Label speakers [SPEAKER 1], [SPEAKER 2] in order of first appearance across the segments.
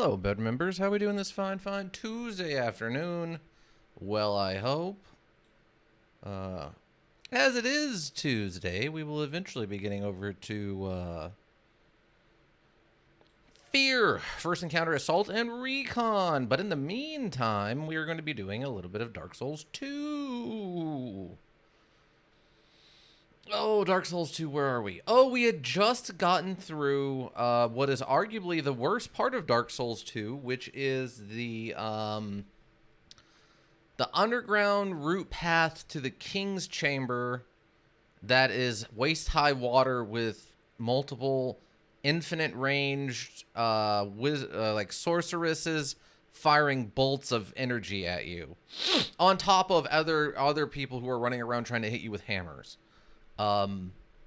[SPEAKER 1] Hello, bed members. How we doing this fine Tuesday afternoon? Well, I hope. Uh, as it is Tuesday, we will eventually be getting over to Fear, First Encounter Assault, and Recon. But in the meantime, we are going to be doing a little bit of Dark Souls 2. Oh, Dark Souls 2, where are we? Oh, we had just gotten through what is arguably the worst part of Dark Souls 2, which is the underground route path to the King's Chamber that is waist-high water with multiple infinite ranged like sorceresses firing bolts of energy at you on top of other people who are running around trying to hit you with hammers.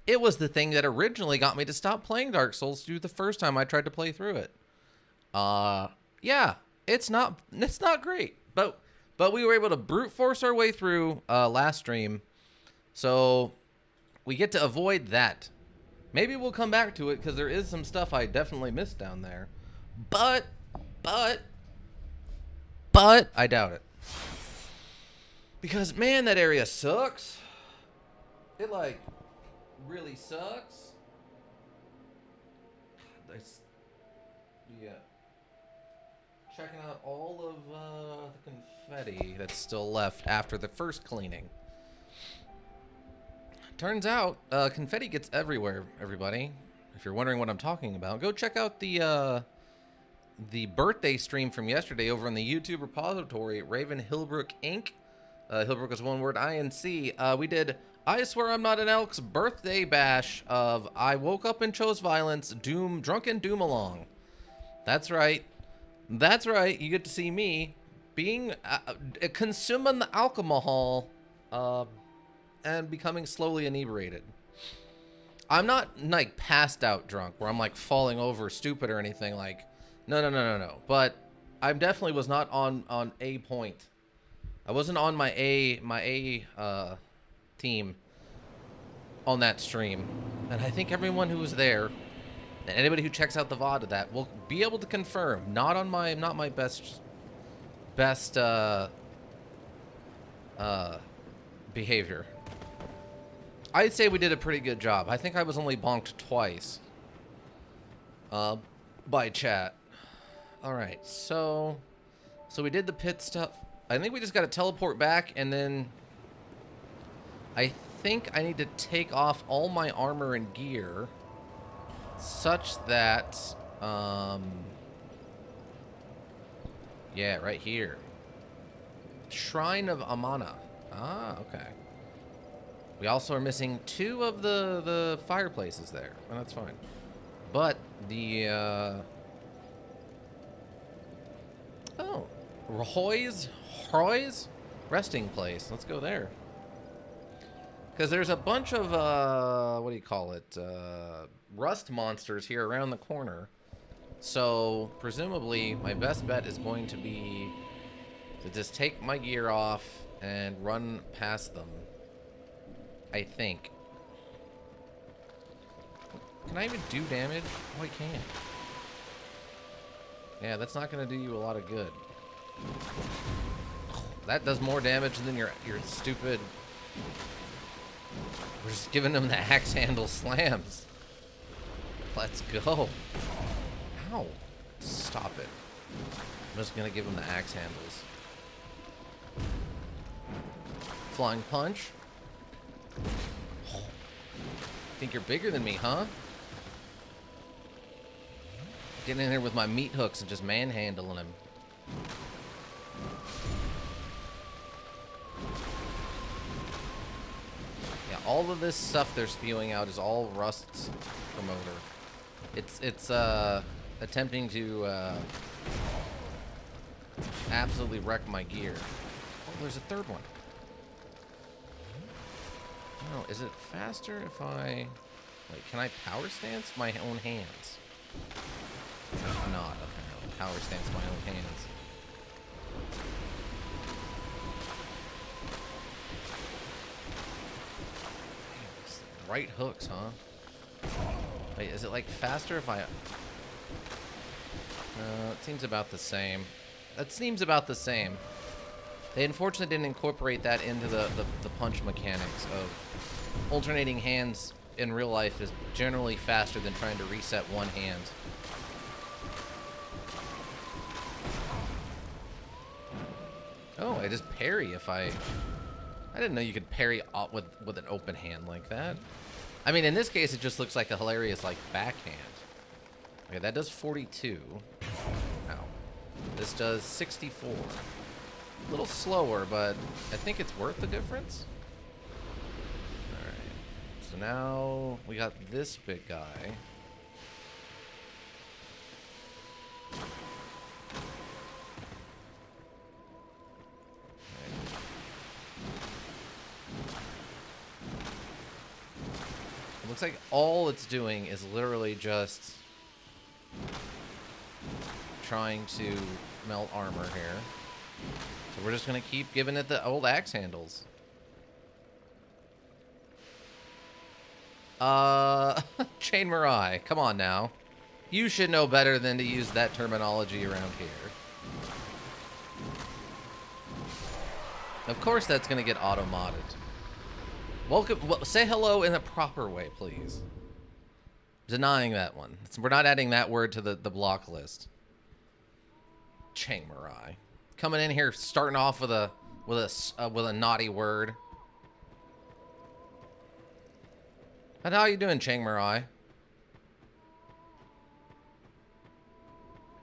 [SPEAKER 1] It was the thing that originally got me to stop playing Dark Souls 2 the first time I tried to play through it. Yeah, it's not great, but we were able to brute force our way through last stream, so we get to avoid that. Maybe we'll come back to it because there is some stuff I definitely missed down there, but I doubt it because man, that area sucks. It, like, really sucks. Yeah. Checking out all of the confetti that's still left after the first cleaning. Turns out, confetti gets everywhere, everybody. If you're wondering what I'm talking about, go check out the birthday stream from yesterday over on the YouTube repository, Raven Hillbrook Inc. Hillbrook is one word, INC. We did I Swear I'm Not an Elk's birthday bash of I Woke Up and Chose Violence, Drunken Doom Along. That's right. That's right. You get to see me being, consuming the alcohol, and becoming slowly inebriated. I'm not, like, passed out drunk, where I'm, like, falling over stupid or anything, like, no. But I definitely was not on A point. I wasn't on my A team on that stream, and I think everyone who was there and anybody who checks out the VOD of that will be able to confirm. Not my best behavior. I'd say we did a pretty good job. I think I was only bonked twice by chat. All right, so we did the pit stuff. I think we just got to teleport back, and then I think I need to take off all my armor and gear such that, yeah, right here. Shrine of Amana. Ah, okay. We also are missing 2 of the fireplaces there, and that's fine. But the, oh, Hoy's resting place. Let's go there. Because there's a bunch of, what do you call it, rust monsters here around the corner. So, presumably, my best bet is going to be to just take my gear off and run past them. I think. Can I even do damage? Oh, I can. Yeah, that's not going to do you a lot of good. That does more damage than your stupid... We're just giving them the axe handle slams. Let's go. Ow. Stop it. I'm just going to give him the axe handles. Flying punch. Oh. Think you're bigger than me, huh? Getting in there with my meat hooks and just manhandling him. Yeah, all of this stuff they're spewing out is all Rust's promoter. It's attempting to absolutely wreck my gear. Oh, there's a third one. No, is it faster if I... Wait, can I power stance my own hands? If not, okay, I'll power stance my own hands. Right hooks, huh? Wait, is it like faster if I... It seems about the same. That seems about the same. They unfortunately didn't incorporate that into the punch mechanics of alternating hands in real life is generally faster than trying to reset one hand. Oh, I just parry if I didn't know you could parry with an open hand like that. I mean, in this case, it just looks like a hilarious, like, backhand. Okay, that does 42. Ow. This does 64. A little slower, but I think it's worth the difference. Alright. So now we got this big guy. It looks like all it's doing is literally just trying to melt armor here. So we're just going to keep giving it the old axe handles. Chain Mirai, come on now. You should know better than to use that terminology around here. Of course that's going to get auto-modded. Welcome. Well, say hello in a proper way, please. Denying that one. We're not adding that word to the block list. Chain Mirai. Coming in here, starting off with a naughty word. And how you doing, Chiang Mirai?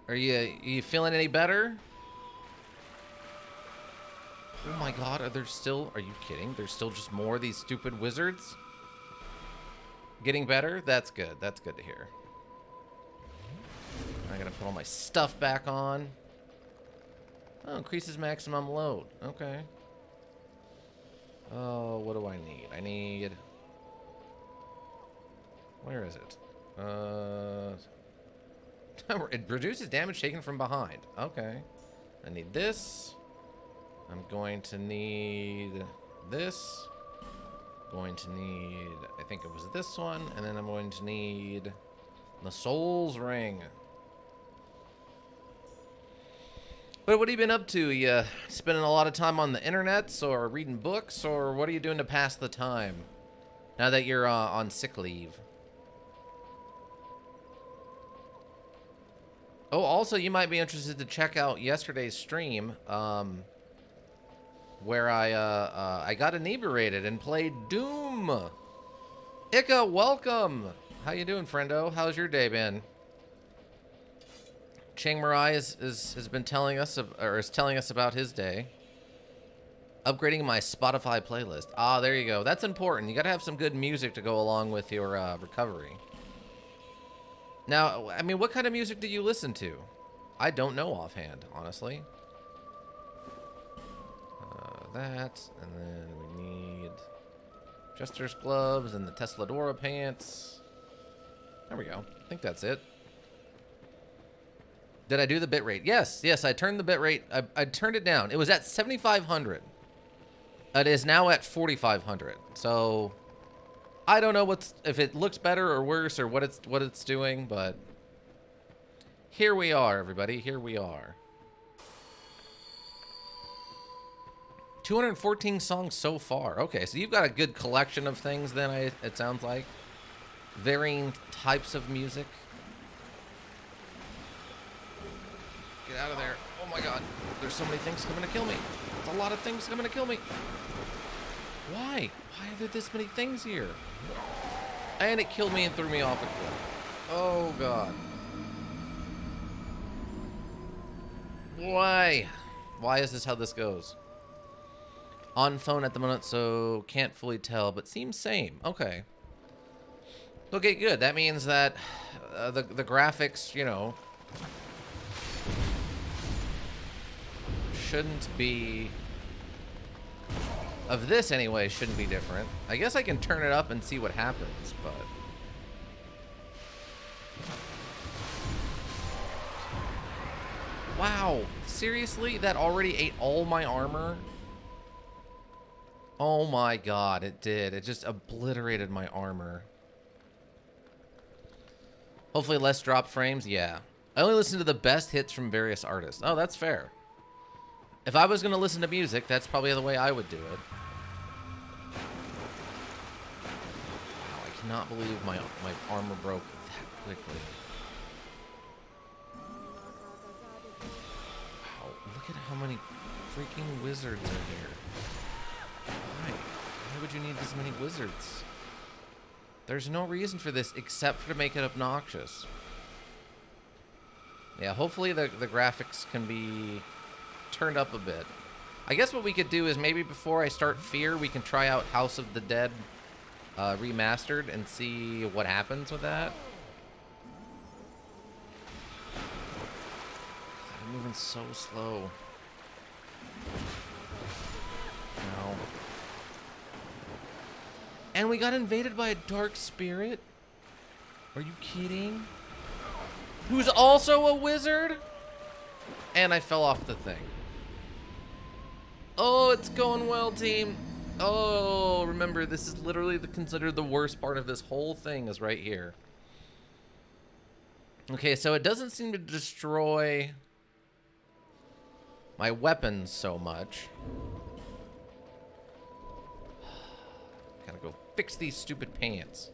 [SPEAKER 1] Are you feeling any better? Oh my god, are you kidding? There's still just more of these stupid wizards? Getting better? That's good. That's good to hear. I gotta put all my stuff back on. Oh, increases maximum load. Okay. Oh, what do I need? I need... Where is it? It reduces damage taken from behind. Okay. I need this. I'm going to need this. Going to need... I think it was this one. And then I'm going to need the Soul's Ring. But what have you been up to? You spending a lot of time on the internets or reading books, or what are you doing to pass the time now that you're on sick leave? Oh, also, you might be interested to check out yesterday's stream, where I got inebriated and played Doom. Ika, welcome. How you doing, friendo? How's your day been? Chiang Mirai has been telling us, or is telling us about his day. Upgrading my Spotify playlist. Ah, there you go. That's important. You got to have some good music to go along with your recovery. Now, I mean, what kind of music do you listen to? I don't know offhand, honestly. That, and then we need Jester's gloves and the Tesla Dora pants. There we go. I think that's it. Did I do the bitrate? Yes, I turned the bitrate. I turned it down. It was at 7,500. It is now at 4,500. So I don't know if it looks better or worse or what it's doing, but here we are, everybody. Here we are. 214 songs so far. Okay, so you've got a good collection of things then, it sounds like. Varying types of music. Get out of there. Oh my god. There's so many things coming to kill me. There's a lot of things coming to kill me. Why? Why are there this many things here? And it killed me and threw me off a cliff. Oh god. Why? Why is this how this goes? On phone at the moment, so can't fully tell, but seems same. Okay. Okay, good. That means that the graphics, you know, shouldn't be... Of this, anyway, shouldn't be different. I guess I can turn it up and see what happens, but... Wow. Seriously? That already ate all my armor? Oh my god, it did. It just obliterated my armor. Hopefully less drop frames. Yeah. I only listen to the best hits from various artists. Oh, that's fair. If I was going to listen to music, that's probably the way I would do it. Wow, I cannot believe my armor broke that quickly. Wow, look at how many freaking wizards are here. Why? Why would you need this many wizards? There's no reason for this except for to make it obnoxious. Yeah, hopefully the graphics can be turned up a bit. I guess what we could do is maybe before I start Fear, we can try out House of the Dead remastered and see what happens with that. I'm moving so slow. No. And we got invaded by a dark spirit? Are you kidding? Who's also a wizard? And I fell off the thing. Oh, it's going well, team. Oh, remember, this is literally considered the worst part of this whole thing is right here. Okay, so it doesn't seem to destroy my weapons so much. Gotta go fix these stupid pants.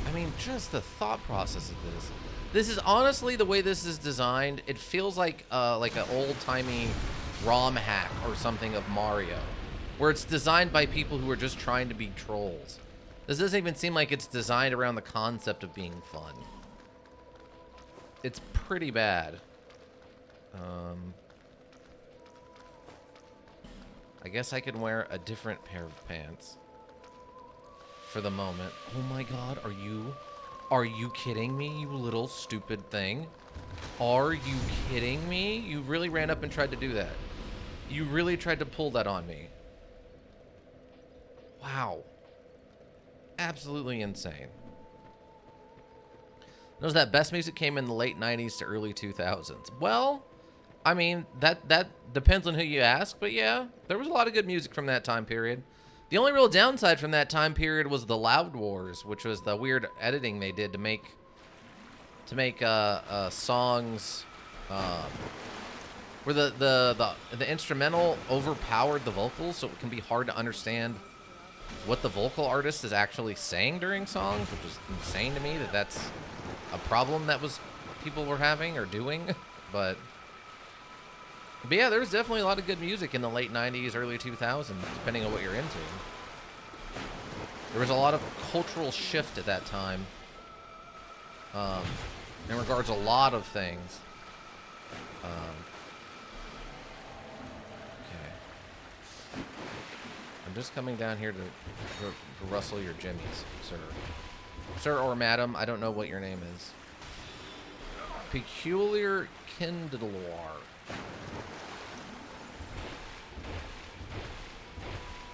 [SPEAKER 1] I mean, just the thought process of this. This is honestly the way this is designed. It feels like an old-timey ROM hack or something of Mario, where it's designed by people who are just trying to be trolls. This doesn't even seem like it's designed around the concept of being fun. It's pretty bad. I guess I could wear a different pair of pants for the moment. Oh my god, are you kidding me, you little stupid thing? Are you kidding me? You really ran up and tried to do that. You really tried to pull that on me. Wow. Absolutely insane. Knows that best music came in the late 90s to early 2000s. Well, I mean, that depends on who you ask, but yeah, there was a lot of good music from that time period. The only real downside from that time period was the Loud Wars, which was the weird editing they did to make songs where the instrumental overpowered the vocals, so it can be hard to understand what the vocal artist is actually saying during songs, which is insane to me that that's a problem that people were having or doing. But yeah, there was definitely a lot of good music in the late 90s, early 2000s, depending on what you're into. There was a lot of cultural shift at that time in regards to a lot of things. Okay. I'm just coming down here to rustle your jimmies, sir. Sir or madam, I don't know what your name is. Peculiar Kindlear.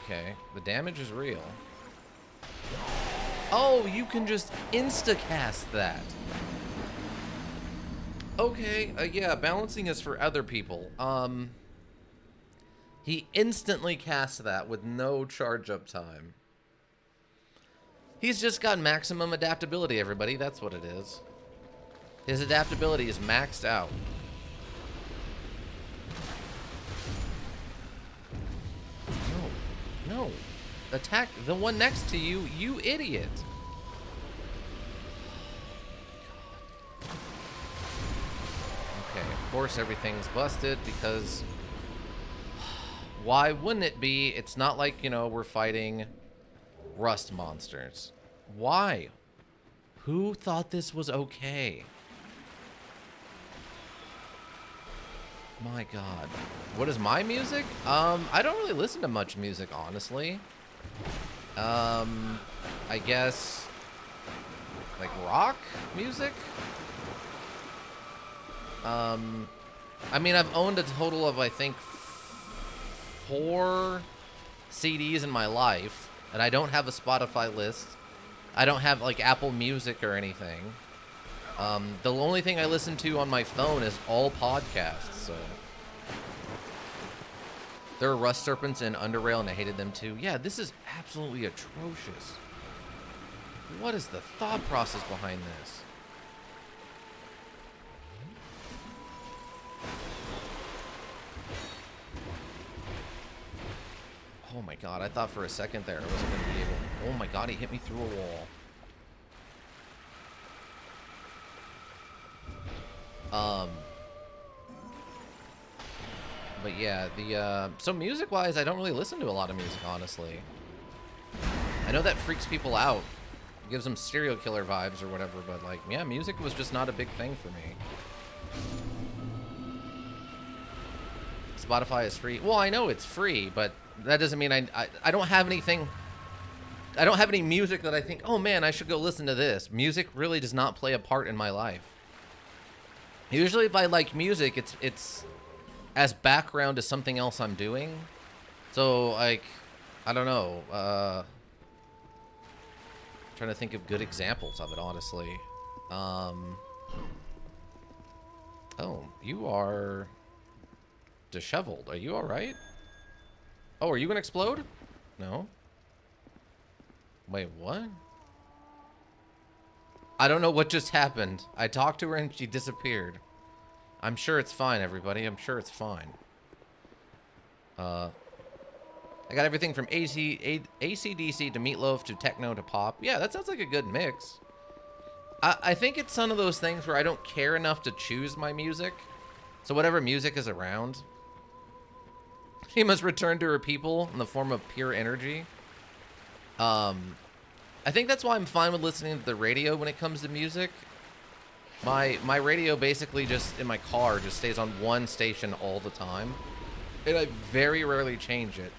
[SPEAKER 1] Okay, the damage is real. Oh, you can just insta-cast that. Okay, yeah, balancing is for other people. He instantly casts that with no charge-up time. He's just got maximum adaptability, everybody. That's what it is. His adaptability is maxed out. No. Attack the one next to you, you idiot. Okay, of course everything's busted because why wouldn't it be? It's not like, you know, we're fighting rust monsters. Why? Who thought this was okay? My god. What is my music? I don't really listen to much music, honestly. I guess like rock music? I mean, I've owned a total of, I think, 4 CDs in my life, and I don't have a Spotify list. I don't have, like, Apple Music or anything. The only thing I listen to on my phone is all podcasts, so. There are rust serpents in Underrail, and I hated them too. Yeah, this is absolutely atrocious. What is the thought process behind this? Oh my god, I thought for a second there I wasn't going to be able... Oh my god, he hit me through a wall. But yeah, so music-wise, I don't really listen to a lot of music, honestly. I know that freaks people out. It gives them serial killer vibes or whatever, but like, yeah, music was just not a big thing for me. Spotify is free. Well, I know it's free, but that doesn't mean I don't have anything... I don't have any music that I think, oh man, I should go listen to this. Music really does not play a part in my life. Usually if I like music, it's as background to something else I'm doing. So, like, I don't know. Trying to think of good examples of it, honestly. Oh, you are disheveled. Are you alright? Oh, are you gonna explode? No. Wait, what? I don't know what just happened. I talked to her and she disappeared. I'm sure it's fine, everybody. I'm sure it's fine. I got everything from AC/DC to Meatloaf to techno to pop. Yeah, that sounds like a good mix. I think it's one of those things where I don't care enough to choose my music. So whatever music is around. She must return to her people in the form of pure energy. I think that's why I'm fine with listening to the radio when it comes to music. My radio basically just, in my car, just stays on one station all the time. And I very rarely change it.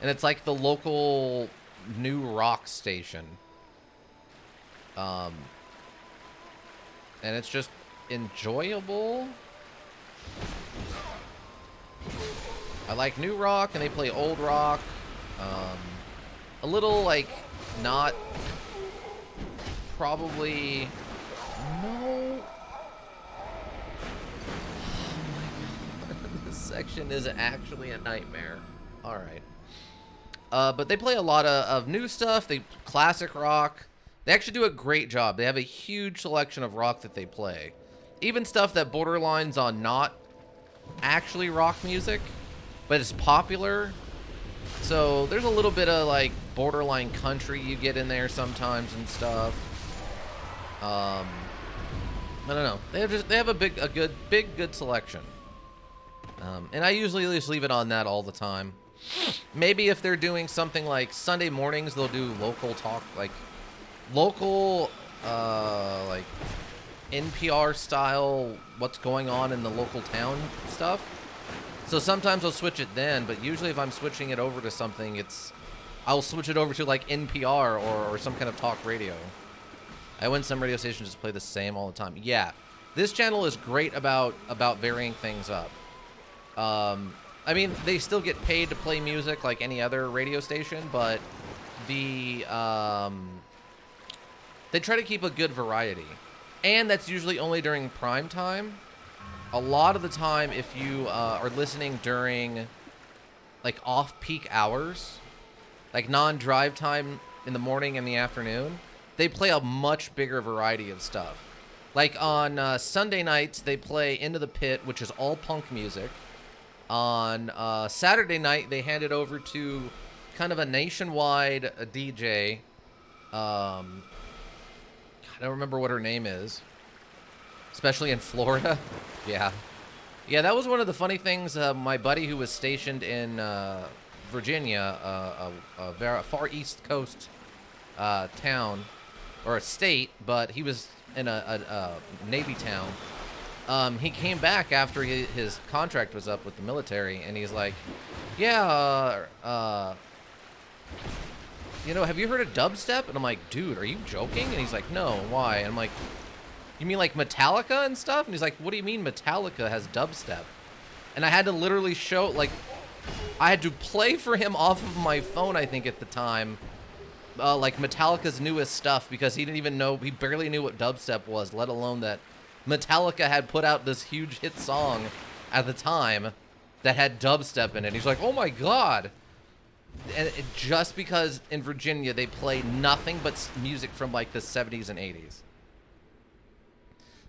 [SPEAKER 1] And it's like the local new rock station. And it's just enjoyable. I like new rock, and they play old rock. A little, like, not... Probably... No... This section is actually a nightmare. Alright. But they play a lot of new stuff. They classic rock. They actually do a great job. They have a huge selection of rock that they play. Even stuff that borderlines on not actually rock music, but it's popular. So there's a little bit of like borderline country you get in there sometimes and stuff. I don't know. They have a good selection. And I usually just leave it on that all the time. Maybe if they're doing something like Sunday mornings, they'll do local talk, like local, like NPR style, what's going on in the local town stuff. So sometimes I'll switch it then, but usually if I'm switching it over to something, I'll switch it over to like NPR or some kind of talk radio. I went some radio stations just play the same all the time. Yeah, this channel is great about varying things up. I mean, they still get paid to play music like any other radio station, but they try to keep a good variety. And that's usually only during prime time. A lot of the time, if you are listening during like off-peak hours, like non-drive time in the morning and the afternoon, they play a much bigger variety of stuff. Like on Sunday nights, they play Into the Pit, which is all punk music. On Saturday night, they hand it over to kind of a nationwide DJ. I don't remember what her name is. Especially in Florida. Yeah. Yeah, that was one of the funny things. My buddy who was stationed in Virginia, a very far east coast town, or a state, but he was in a Navy town. He came back after his contract was up with the military, and he's like, yeah, you know, have you heard of dubstep? And I'm like, dude, are you joking? And he's like, no, why? And I'm like, you mean like Metallica and stuff? And he's like, what do you mean Metallica has dubstep? And I had to literally show, like, I had to play for him off of my phone, I think, at the time, like Metallica's newest stuff, because he didn't even know, he barely knew what dubstep was, let alone that Metallica had put out this huge hit song at the time that had dubstep in it. He's like, oh my god. And just because in Virginia they play nothing but music from like the 70s and 80s.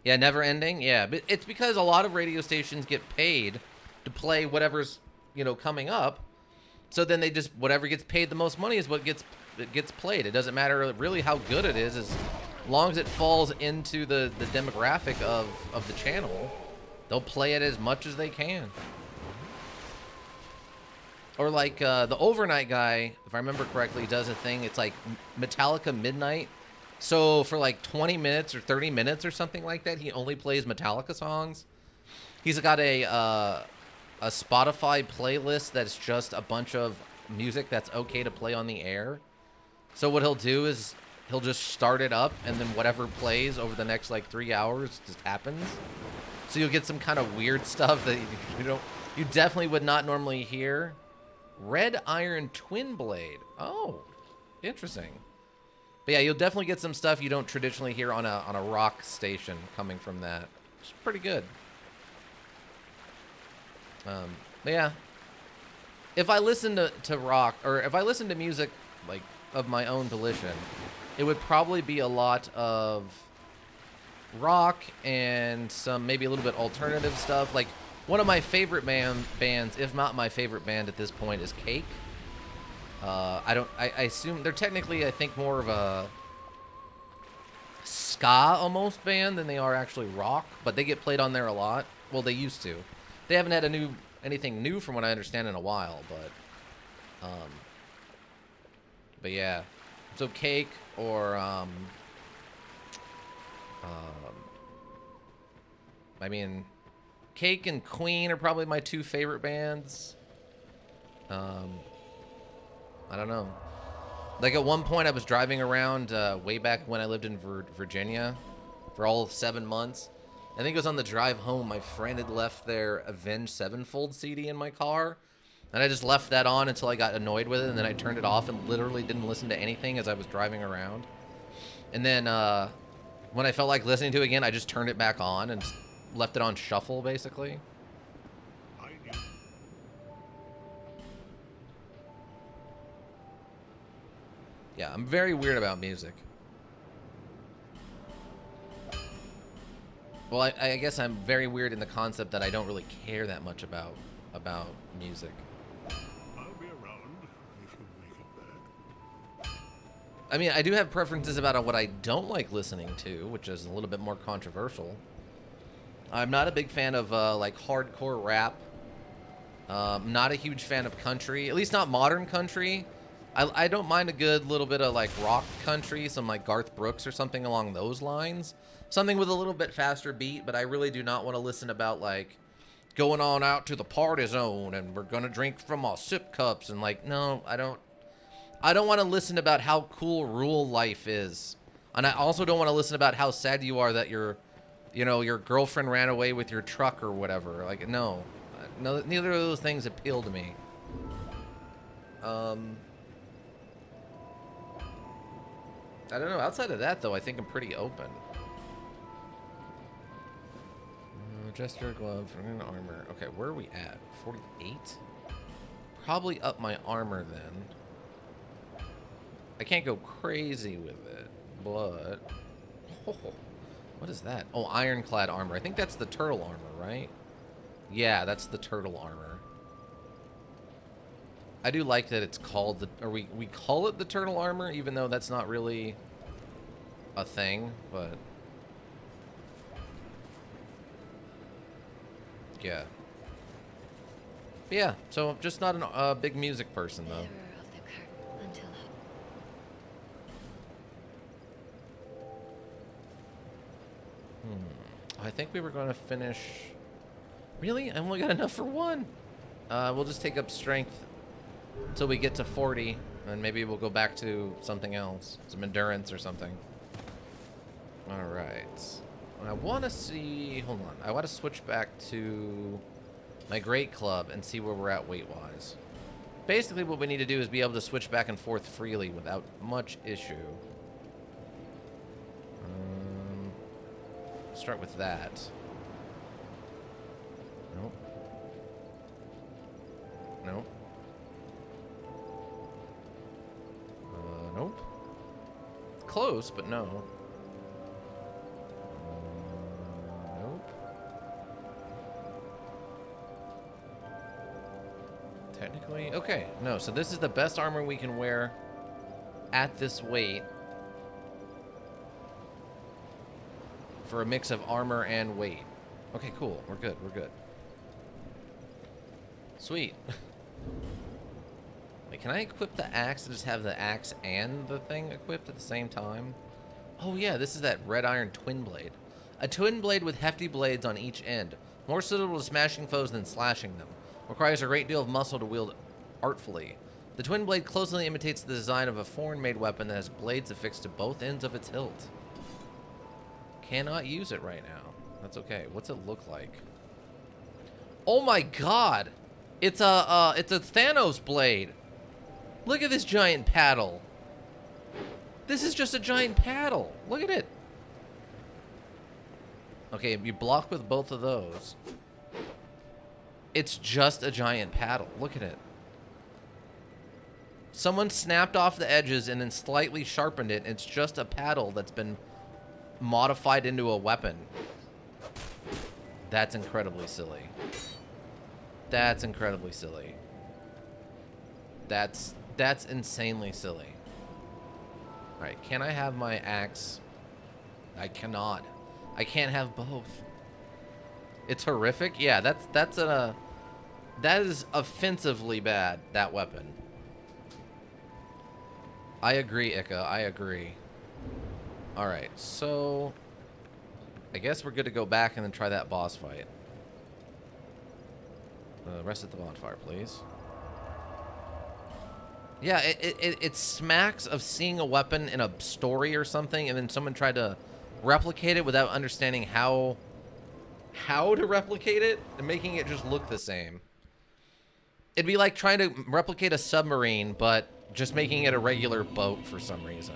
[SPEAKER 1] Yeah, Never Ending. Yeah, but it's because a lot of radio stations get paid to play whatever's, you know, coming up. So then they just, whatever gets paid the most money is what gets played. It doesn't matter really how good it is, as long as it falls into the demographic of the channel, they'll play it as much as they can. Or like the Overnight guy, if I remember correctly, does a thing. It's like Metallica Midnight. So for like 20 minutes or 30 minutes or something like that, he only plays Metallica songs. He's got a Spotify playlist that's just a bunch of music that's okay to play on the air. So what he'll do is he'll just start it up, and then whatever plays over the next like 3 hours just happens. So you'll get some kind of weird stuff that you definitely would not normally hear. Red Iron Twin Blade. Oh, interesting. But yeah, you'll definitely get some stuff you don't traditionally hear on a rock station coming from that. It's pretty good. But yeah, if I listen to rock, or if I listen to music like of my own volition, it would probably be a lot of rock and some maybe a little bit alternative stuff. Like one of my favorite bands, if not my favorite band at this point, is Cake. I assume they're technically, I think, more of a ska almost band than they are actually rock, but they get played on there a lot. Well, they used to. They haven't had anything new from what I understand in a while, but yeah. So Cake or I mean, Cake and Queen are probably my two favorite bands. I don't know. Like at one point I was driving around way back when I lived in Virginia for all of 7 months. I think it was on the drive home. My friend had left their Avenged Sevenfold CD in my car, and I just left that on until I got annoyed with it, and then I turned it off and literally didn't listen to anything as I was driving around. And then when I felt like listening to it again, I just turned it back on and just left it on shuffle, basically. Yeah, I'm very weird about music. Well, I guess I'm very weird in the concept that I don't really care that much about music.
[SPEAKER 2] I'll be around if you make it back.
[SPEAKER 1] I mean, I do have preferences about what I don't like listening to, which is a little bit more controversial. I'm not a big fan of like hardcore rap. Not a huge fan of country, at least not modern country. I don't mind a good little bit of like rock country, some like Garth Brooks or something along those lines. Something with a little bit faster beat, but I really do not want to listen about like going on out to the party zone and we're gonna drink from our sip cups and like, no, I don't want to listen about how cool rural life is. And I also don't want to listen about how sad you are that your girlfriend ran away with your truck or whatever. Like, no, neither of those things appeal to me. I don't know. Outside of that, though, I think I'm pretty open. Jester glove, armor. Okay, where are we at? 48? Probably up my armor then. I can't go crazy with it, but... Oh, what is that? Oh, ironclad armor. I think that's the turtle armor, right? Yeah, that's the turtle armor. I do like that it's called we call it the turtle armor, even though that's not really a thing, but yeah. But yeah, so I'm just not a big music person, though. I think we were going to finish... Really? I only got enough for one. We'll just take up strength until we get to 40, and maybe we'll go back to something else. Some endurance or something. Alright. I want to see... Hold on. I want to switch back to my great club and see where we're at weight-wise. Basically, what we need to do is be able to switch back and forth freely without much issue. Start with that. Nope. Nope. Nope. Close, but no. Nope. Technically, okay. No, so this is the best armor we can wear at this weight for a mix of armor and weight. Okay, cool. We're good. We're good. Sweet. Wait, can I equip the axe and just have the axe and the thing equipped at the same time? Oh yeah, this is that red iron twin blade. A twin blade with hefty blades on each end. More suitable to smashing foes than slashing them. Requires a great deal of muscle to wield artfully. The twin blade closely imitates the design of a foreign-made weapon that has blades affixed to both ends of its hilt. Cannot use it right now. That's okay. What's it look like? Oh my god! It's a Thanos blade. Look at this giant paddle. This is just a giant paddle. Look at it. Okay, you block with both of those. It's just a giant paddle. Look at it. Someone snapped off the edges and then slightly sharpened it. It's just a paddle that's been modified into a weapon. That's incredibly silly. That's incredibly silly. That's insanely silly. Alright, can I have my axe? I cannot. I can't have both. It's horrific? Yeah, that is offensively bad, that weapon. I agree, Ika. I agree. Alright, so I guess we're good to go back and then try that boss fight. Rest at the bonfire, please. Yeah, it smacks of seeing a weapon in a story or something, and then someone tried to replicate it without understanding how to replicate it and making it just look the same. It'd be like trying to replicate a submarine, but just making it a regular boat for some reason.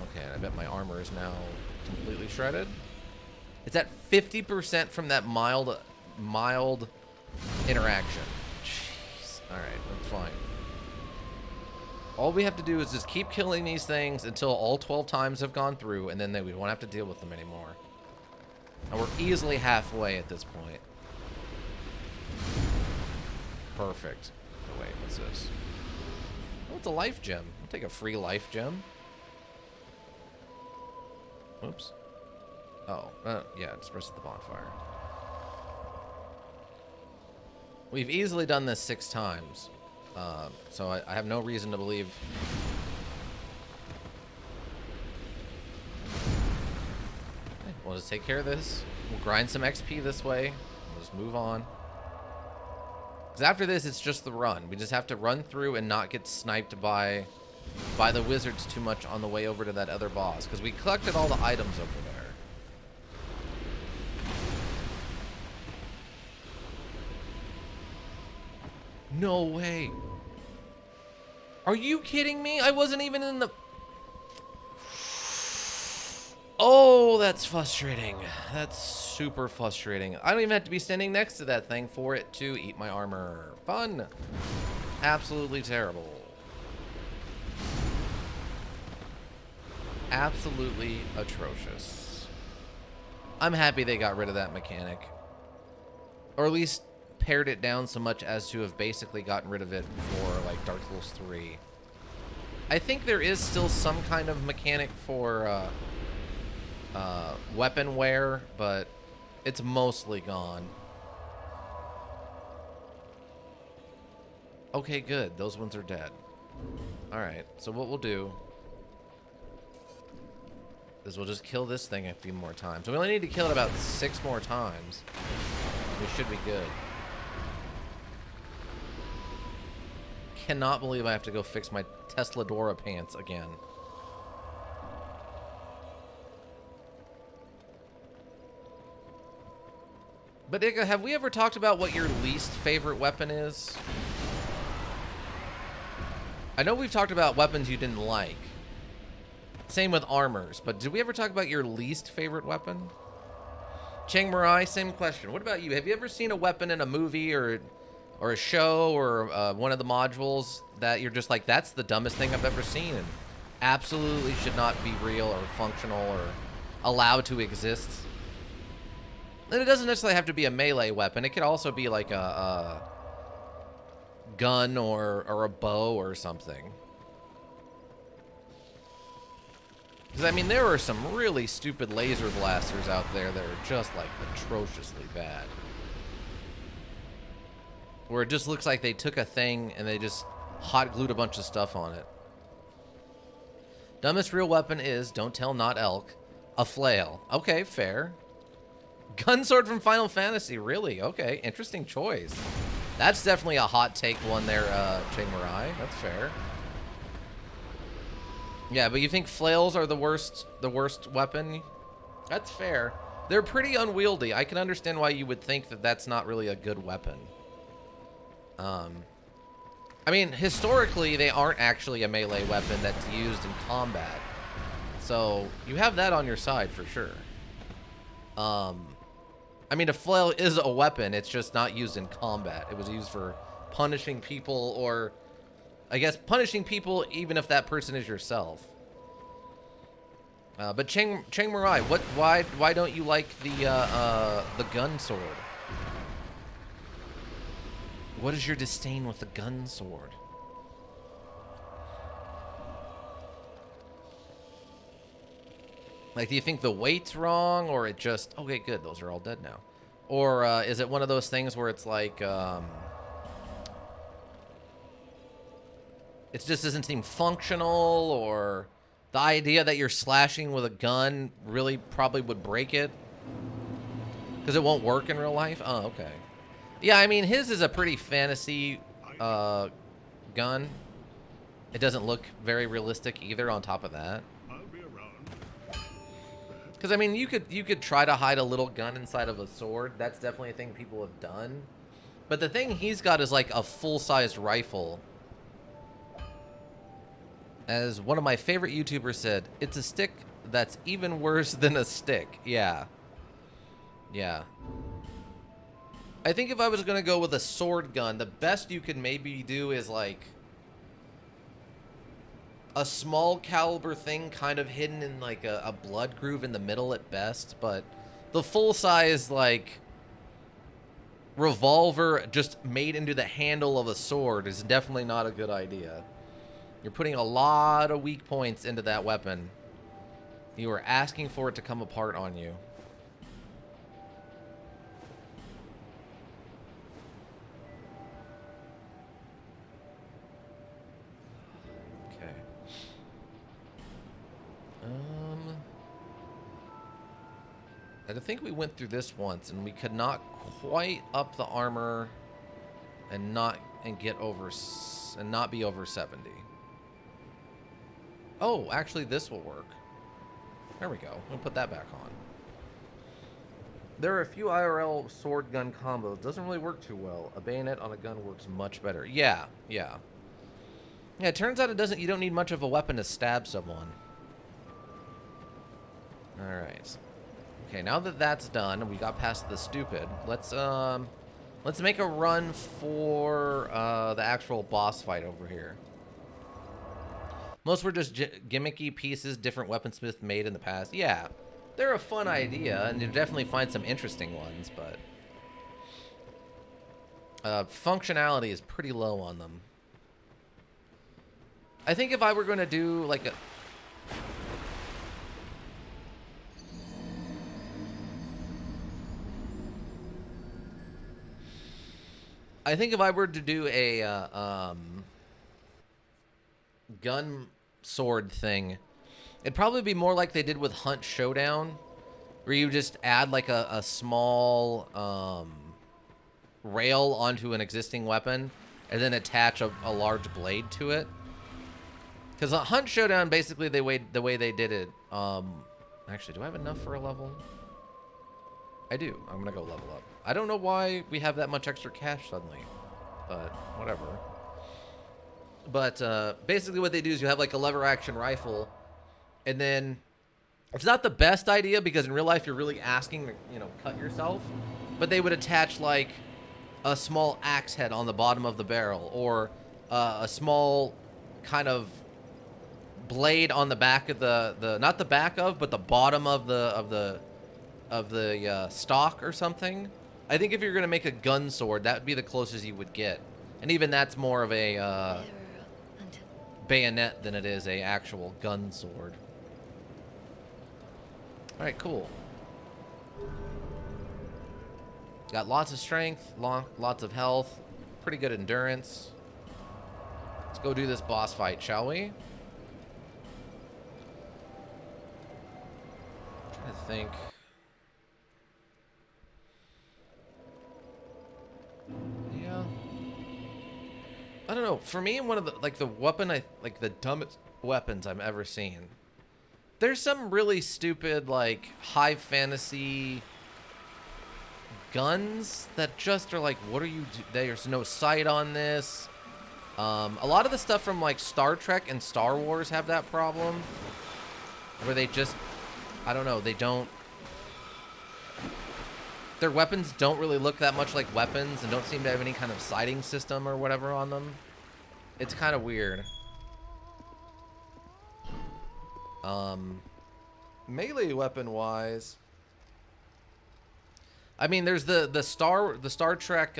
[SPEAKER 1] Okay, I bet my armor is now completely shredded. It's at 50% from that mild interaction. Jeez. Alright, that's fine. All we have to do is just keep killing these things until all 12 times have gone through, and then we won't have to deal with them anymore. And we're easily halfway at this point. Perfect. Oh, wait, what's this? Oh, it's a life gem. I'll take a free life gem. Oops. Oh, yeah, just rest at the bonfire. We've easily done this 6 times. So I have no reason to believe... Okay, we'll just take care of this. We'll grind some XP this way. We'll just move on. Because after this, it's just the run. We just have to run through and not get sniped by the wizards too much on the way over to that other boss. Because we collected all the items over there. No way. Are you kidding me? I wasn't even in the... Oh, that's frustrating. That's super frustrating. I don't even have to be standing next to that thing for it to eat my armor. Fun. Absolutely terrible. Absolutely atrocious. I'm happy they got rid of that mechanic. Or at least pared it down so much as to have basically gotten rid of it for like Dark Souls 3. I think there is still some kind of mechanic for weapon wear, but it's mostly gone. Okay, good. Those ones are dead. Alright, so what we'll do is we'll just kill this thing a few more times. So we only need to kill it about 6 more times. We should be good. Cannot believe I have to go fix my Tesla Dora pants again. But Ika, have we ever talked about what your least favorite weapon is? I know we've talked about weapons you didn't like. Same with armors, but did we ever talk about your least favorite weapon? Chiang Mirai, same question. What about you? Have you ever seen a weapon in a movie or a show or one of the modules that you're just like, that's the dumbest thing I've ever seen and absolutely should not be real or functional or allowed to exist? And it doesn't necessarily have to be a melee weapon. It could also be like a gun or a bow or something. Because, I mean, there are some really stupid laser blasters out there that are just, like, atrociously bad. Where it just looks like they took a thing and they just hot glued a bunch of stuff on it. Dumbest real weapon is, don't tell not elk, a flail. Okay, fair. Gun sword from Final Fantasy, really? Okay, interesting choice. That's definitely a hot take one there, Chiang Mirai. That's fair. Yeah, but you think flails are the worst weapon? That's fair. They're pretty unwieldy. I can understand why you would think that that's not really a good weapon. I mean, historically, they aren't actually a melee weapon that's used in combat. So, you have that on your side for sure. I mean, a flail is a weapon. It's just not used in combat. It was used for punishing people or, I guess, punishing people even if that person is yourself. But Chiang Mirai, why don't you like the gun sword? What is your disdain with the gun sword? Like, do you think the weight's wrong, or it just... Okay, good. Those are all dead now. Or is it one of those things where it's like... it just doesn't seem functional, or the idea that you're slashing with a gun really probably would break it? Because it won't work in real life? Oh, okay. Yeah, I mean, his is a pretty fantasy gun. It doesn't look very realistic either on top of that. Because, I mean, you could try to hide a little gun inside of a sword. That's definitely a thing people have done. But the thing he's got is like a full-sized rifle. As one of my favorite YouTubers said, it's a stick that's even worse than a stick. Yeah. Yeah. I think if I was going to go with a sword gun, the best you could maybe do is like a small caliber thing kind of hidden in like a blood groove in the middle at best, but the full size like revolver just made into the handle of a sword is definitely not a good idea. You're putting a lot of weak points into that weapon. You are asking for it to come apart on you. I think we went through this once, and we could not quite up the armor and not be over 70. Oh, actually, this will work. There we go. We'll put that back on. There are a few IRL sword gun combos. Doesn't really work too well. A bayonet on a gun works much better. Yeah, yeah. Yeah, it turns out it doesn't. You don't need much of a weapon to stab someone. All right. Okay, now that that's done, we got past the stupid. Let's make a run for the actual boss fight over here. Most were just gimmicky pieces different weaponsmiths made in the past. Yeah, they're a fun idea, and you definitely find some interesting ones, but functionality is pretty low on them. I think if I were going to do like a... I think if I were to do a gun sword thing, it'd probably be more like they did with Hunt Showdown, where you just add like a small rail onto an existing weapon and then attach a large blade to it. Because Hunt Showdown, basically, the way they did it... actually, do I have enough for a level? I do. I'm going to go level up. I don't know why we have that much extra cash suddenly, but whatever. But basically what they do is you have like a lever action rifle, and then it's not the best idea because in real life you're really asking to, you know, cut yourself, but they would attach like a small axe head on the bottom of the barrel, or a small kind of blade on the back of the not the back of, but the bottom of the stock or something. I think if you're gonna make a gun sword, that would be the closest you would get, and even that's more of a bayonet than it is a actual gun sword. All right, cool. Got lots of strength, lots of health, pretty good endurance. Let's go do this boss fight, shall we? I'm trying to think. Yeah. I don't know. For me, one of the the dumbest weapons I've ever seen. There's some really stupid, like, high fantasy guns that just are like, what are you there's no sight on this. A lot of the stuff from like Star Trek and Star Wars have that problem where they just, I don't know, their weapons don't really look that much like weapons and don't seem to have any kind of sighting system or whatever on them. It's kind of weird. Melee weapon wise, I mean, there's the Star Trek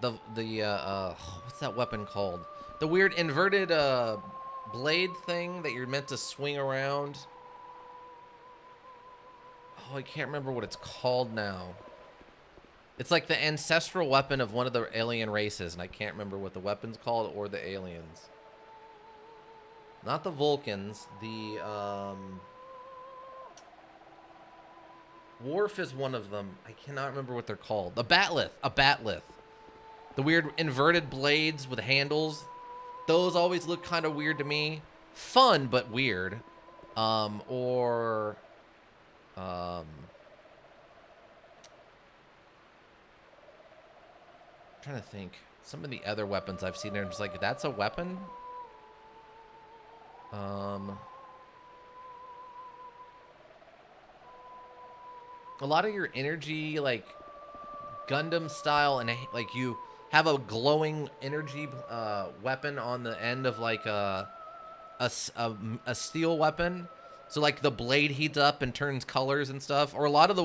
[SPEAKER 1] what's that weapon called? The weird inverted blade thing that you're meant to swing around. Oh, I can't remember what it's called now. It's like the ancestral weapon of one of the alien races, and I can't remember what the weapon's called or the aliens. Not the Vulcans. The Worf is one of them. I cannot remember what they're called. A batleth. A batleth. The weird inverted blades with handles. Those always look kind of weird to me. Fun, but weird. I'm trying to think. Some of the other weapons I've seen there, I'm just like, that's a weapon? A lot of your energy, like Gundam style, and like you have a glowing energy weapon on the end of like a steel weapon. So like the blade heats up and turns colors and stuff. Or a lot of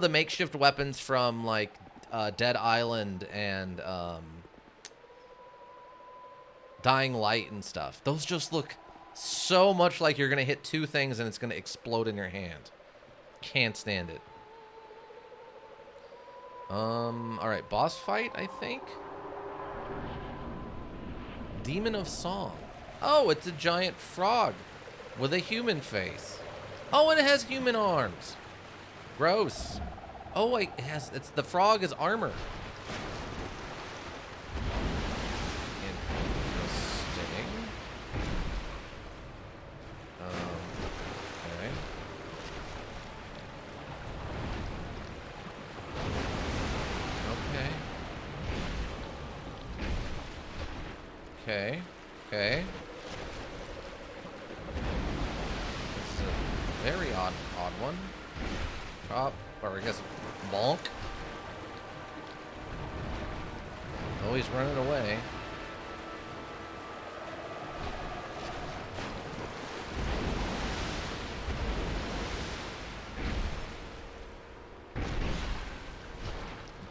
[SPEAKER 1] the makeshift weapons from like Dead Island and Dying Light and stuff. Those just look so much like you're gonna hit two things and it's gonna explode in your hand. Can't stand it. Alright, boss fight, I think. Demon of Song. Oh, it's a giant frog with a human face. Oh, and it has human arms. Gross. Oh, it's the frog is armor. Interesting. Okay. Okay. This is a very odd one. Drop, or I guess bonk. Oh, he's running away.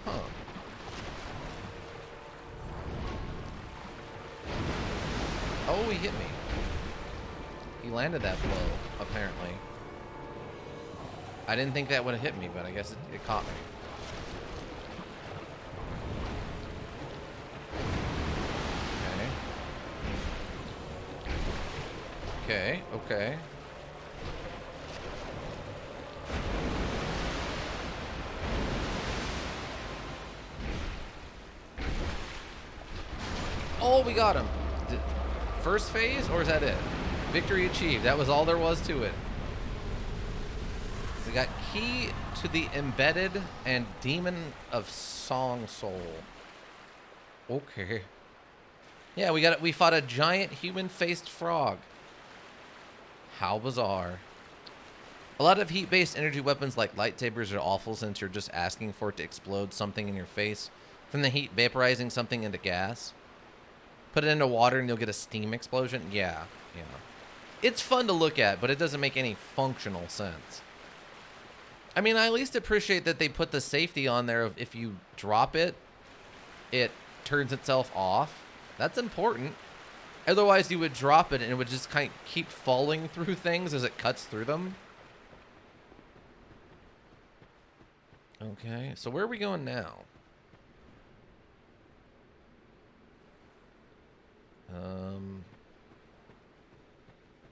[SPEAKER 1] Huh. Oh, he hit me. He landed that blow, apparently. I didn't think that would have hit me, but I guess it caught me. Okay. Okay. Oh, we got him. First phase, or is that it? Victory achieved. That was all there was to it. We got key to the embedded and demon of song soul. Okay. Yeah, we fought a giant human-faced frog. How bizarre. A lot of heat-based energy weapons like lightsabers are awful since you're just asking for it to explode something in your face from the heat vaporizing something into gas. Put it into water and you'll get a steam explosion. Yeah. It's fun to look at, but it doesn't make any functional sense. I mean, I at least appreciate that they put the safety on there of if you drop it, it turns itself off. That's important. Otherwise, you would drop it and it would just kind of keep falling through things as it cuts through them. Okay, so where are we going now?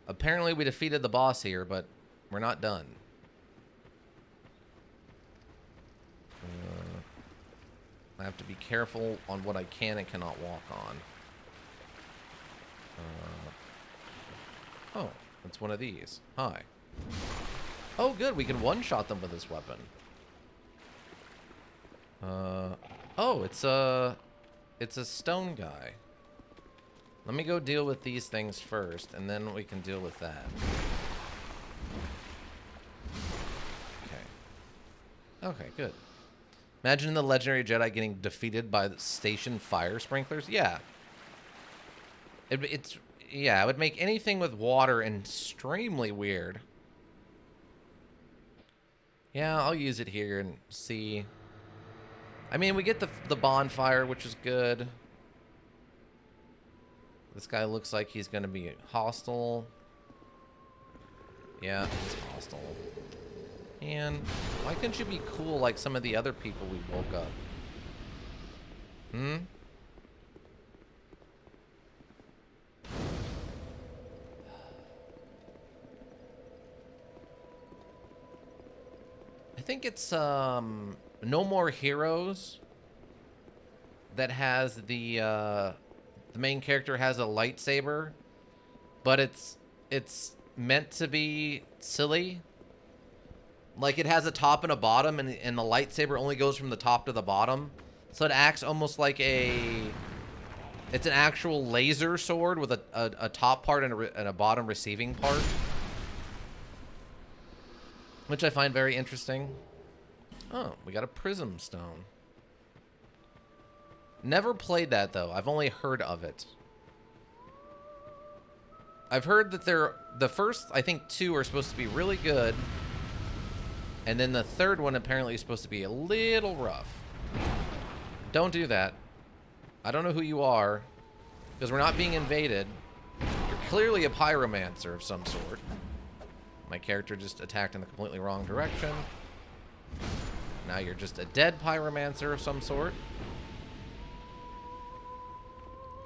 [SPEAKER 1] Apparently we defeated the boss here, but we're not done. I have to be careful on what I can and cannot walk on. Oh, it's one of these. Hi. Oh, good. We can one-shot them with this weapon. Oh, it's a stone guy. Let me go deal with these things first, and then we can deal with that. Okay, good. Imagine the legendary Jedi getting defeated by the station fire sprinklers. Yeah. It would make anything with water extremely weird. Yeah, I'll use it here and see. I mean, we get the bonfire, which is good. This guy looks like he's going to be hostile. Yeah, he's hostile. And why couldn't you be cool like some of the other people we woke up? I think it's No More Heroes that has the main character has a lightsaber, but it's meant to be silly. Like, it has a top and a bottom, and the lightsaber only goes from the top to the bottom. So it acts almost like it's an actual laser sword with a top part and a bottom receiving part. Which I find very interesting. Oh, we got a prism stone. Never played that, though. I've only heard of it. I've heard that the first, I think, 2 are supposed to be really good. And then the third one apparently is supposed to be a little rough. Don't do that. I don't know who you are, because we're not being invaded. You're clearly a pyromancer of some sort. My character just attacked in the completely wrong direction. Now you're just a dead pyromancer of some sort.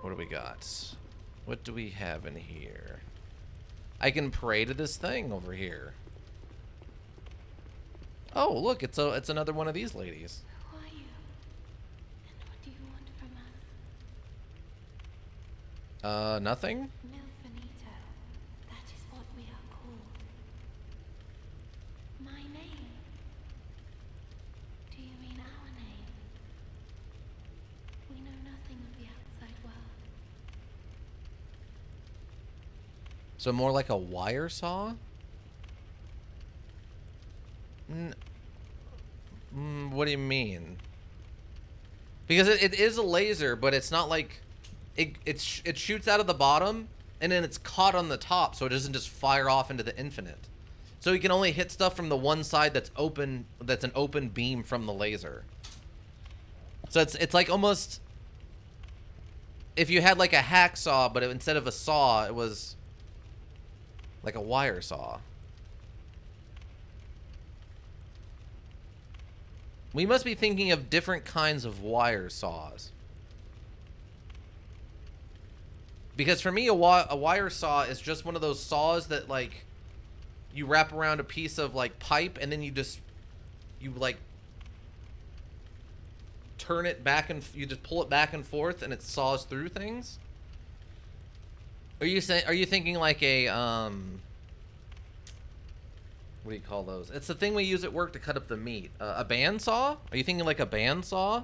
[SPEAKER 1] What do we got? What do we have in here? I can pray to this thing over here. Oh, look, it's another one of these ladies.
[SPEAKER 3] Who are you? And what do you want from us?
[SPEAKER 1] Nothing?
[SPEAKER 3] Milfanito. That is what we are called. My name. Do you mean our name? We know nothing of the outside world.
[SPEAKER 1] So more like a wire saw? What do you mean? Because it is a laser, but it's not like it shoots out of the bottom and then it's caught on the top, so it doesn't just fire off into the infinite. So you can only hit stuff from the one side that's open, that's an open beam from the laser. So it's like almost if you had like a hacksaw, but instead of a saw, it was like a wire saw. We must be thinking of different kinds of wire saws. Because for me, a wire saw is just one of those saws that, like, you wrap around a piece of, like, pipe, and then you like, turn it back and... You just pull it back and forth, and it saws through things? Are you thinking like a, What do you call those? It's the thing we use at work to cut up the meat. A bandsaw? Are you thinking like a bandsaw?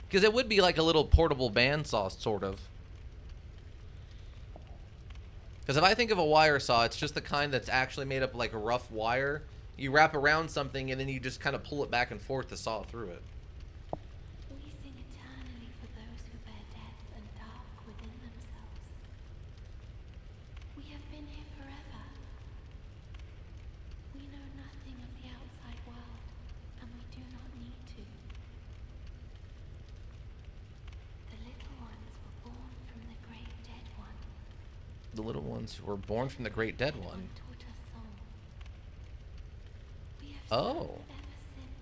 [SPEAKER 1] Because it would be like a little portable bandsaw, sort of. Because if I think of a wire saw, it's just the kind that's actually made up of like a rough wire. You wrap around something and then you just kind of pull it back and forth to saw through it.
[SPEAKER 3] We sing eternally for those who bear death and dark within themselves. We have been here forever. We know nothing of the outside world, and we do not need to. The little ones were born from the great dead one.
[SPEAKER 1] The little ones who were born from the great dead one.
[SPEAKER 3] Taught us song. We have
[SPEAKER 1] Oh.
[SPEAKER 3] sung ever since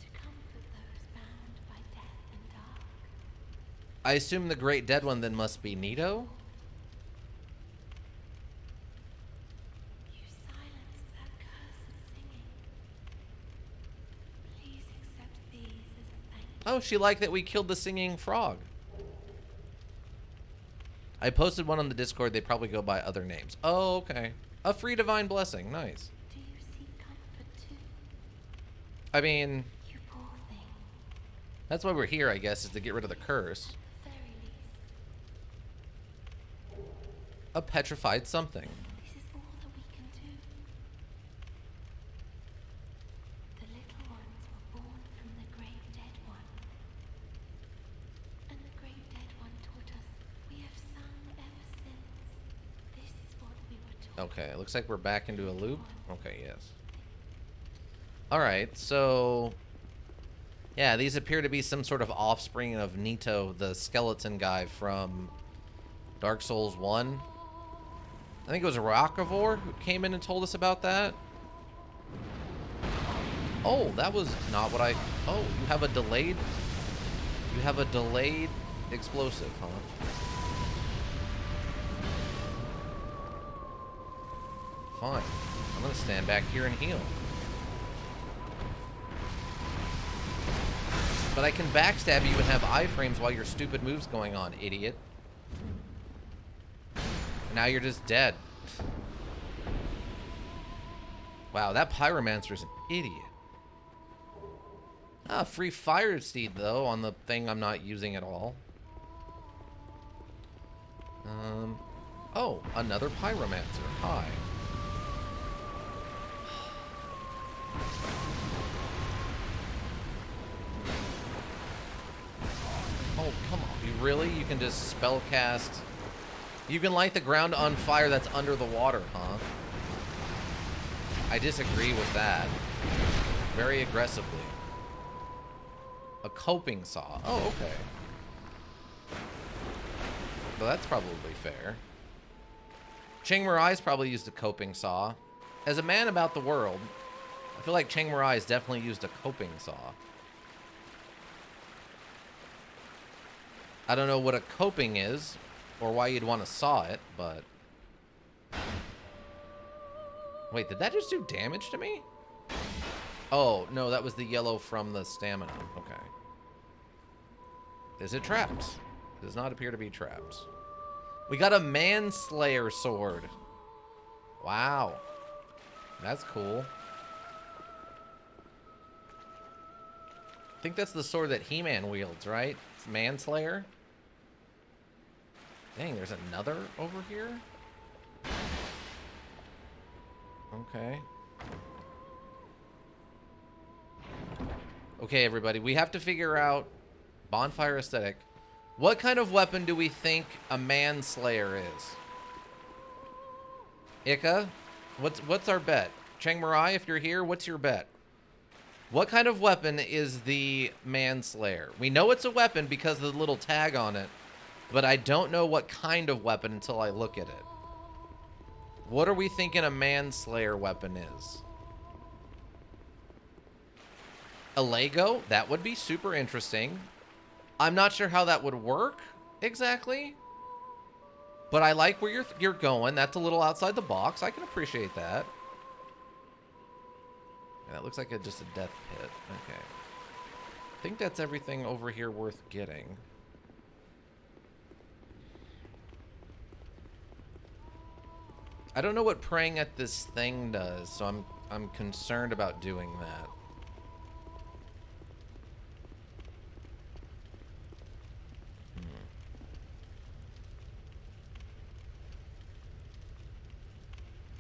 [SPEAKER 3] to comfort those bound by death and dark.
[SPEAKER 1] I assume the great dead one then must be Nito?
[SPEAKER 3] You silenced that cursed singing. Please accept these as a thank you.
[SPEAKER 1] Oh, she liked that we killed the singing frog. I posted one on the Discord. They probably go by other names. Oh, okay. A free divine blessing. Nice.
[SPEAKER 3] Do you seek comfort too,
[SPEAKER 1] I mean,
[SPEAKER 3] you poor thing?
[SPEAKER 1] that's why we're here, I guess, is to get rid of the curse.
[SPEAKER 3] At the very least,
[SPEAKER 1] A petrified something.
[SPEAKER 3] this is all that we can do. The little ones were born from the great dead one. And the great dead one taught us. We have sung ever since. This is what we were taught.
[SPEAKER 1] Okay, it looks like we're back into a loop. Okay, yes. Alright, so... yeah, these appear to be some sort of offspring of Nito, the skeleton guy from Dark Souls 1. I think it was Rockivore who came in and told us about that. Oh, that was not what I... oh, you have a delayed... you have a delayed explosive, huh? Fine. I'm gonna stand back here and heal. But I can backstab you and have iframes while your stupid move's going on, idiot. Now you're just dead. Wow, that Pyromancer's an idiot. Ah, free fire seed though on the thing I'm not using at all. Oh, another Pyromancer. Hi. Oh, come on. You really? You can just spell cast. You can light the ground on fire that's under the water, huh? I disagree with that. Very aggressively. A coping saw. Oh, okay. Well, that's probably fair. Chiang Marai's probably used a coping saw. As a man about the world, I feel like Chiang Marai's definitely used a coping saw. I don't know what a coping is, or why you'd want to saw it, but... wait, did that just do damage to me? Oh, no, that was the yellow from the stamina. Okay. Is it traps? It does not appear to be traps. We got a Manslayer sword. Wow. That's cool. I think that's the sword that He-Man wields, right? It's Manslayer. Dang, there's another over here? Okay. Okay, everybody, we have to figure out bonfire aesthetic. What kind of weapon do we think a Manslayer is? Ika, what's our bet? Chiang Marai, if you're here, what's your bet? What kind of weapon is the Manslayer? We know it's a weapon because of the little tag on it, but I don't know what kind of weapon until I look at it. What are we thinking a Manslayer weapon is? A Lego? That would be super interesting. I'm not sure how that would work exactly, but I like where you're going. That's a little outside the box. I can appreciate that. Yeah, that looks like just a death pit. Okay. I think that's everything over here worth getting. I don't know what praying at this thing does, so I'm concerned about doing that.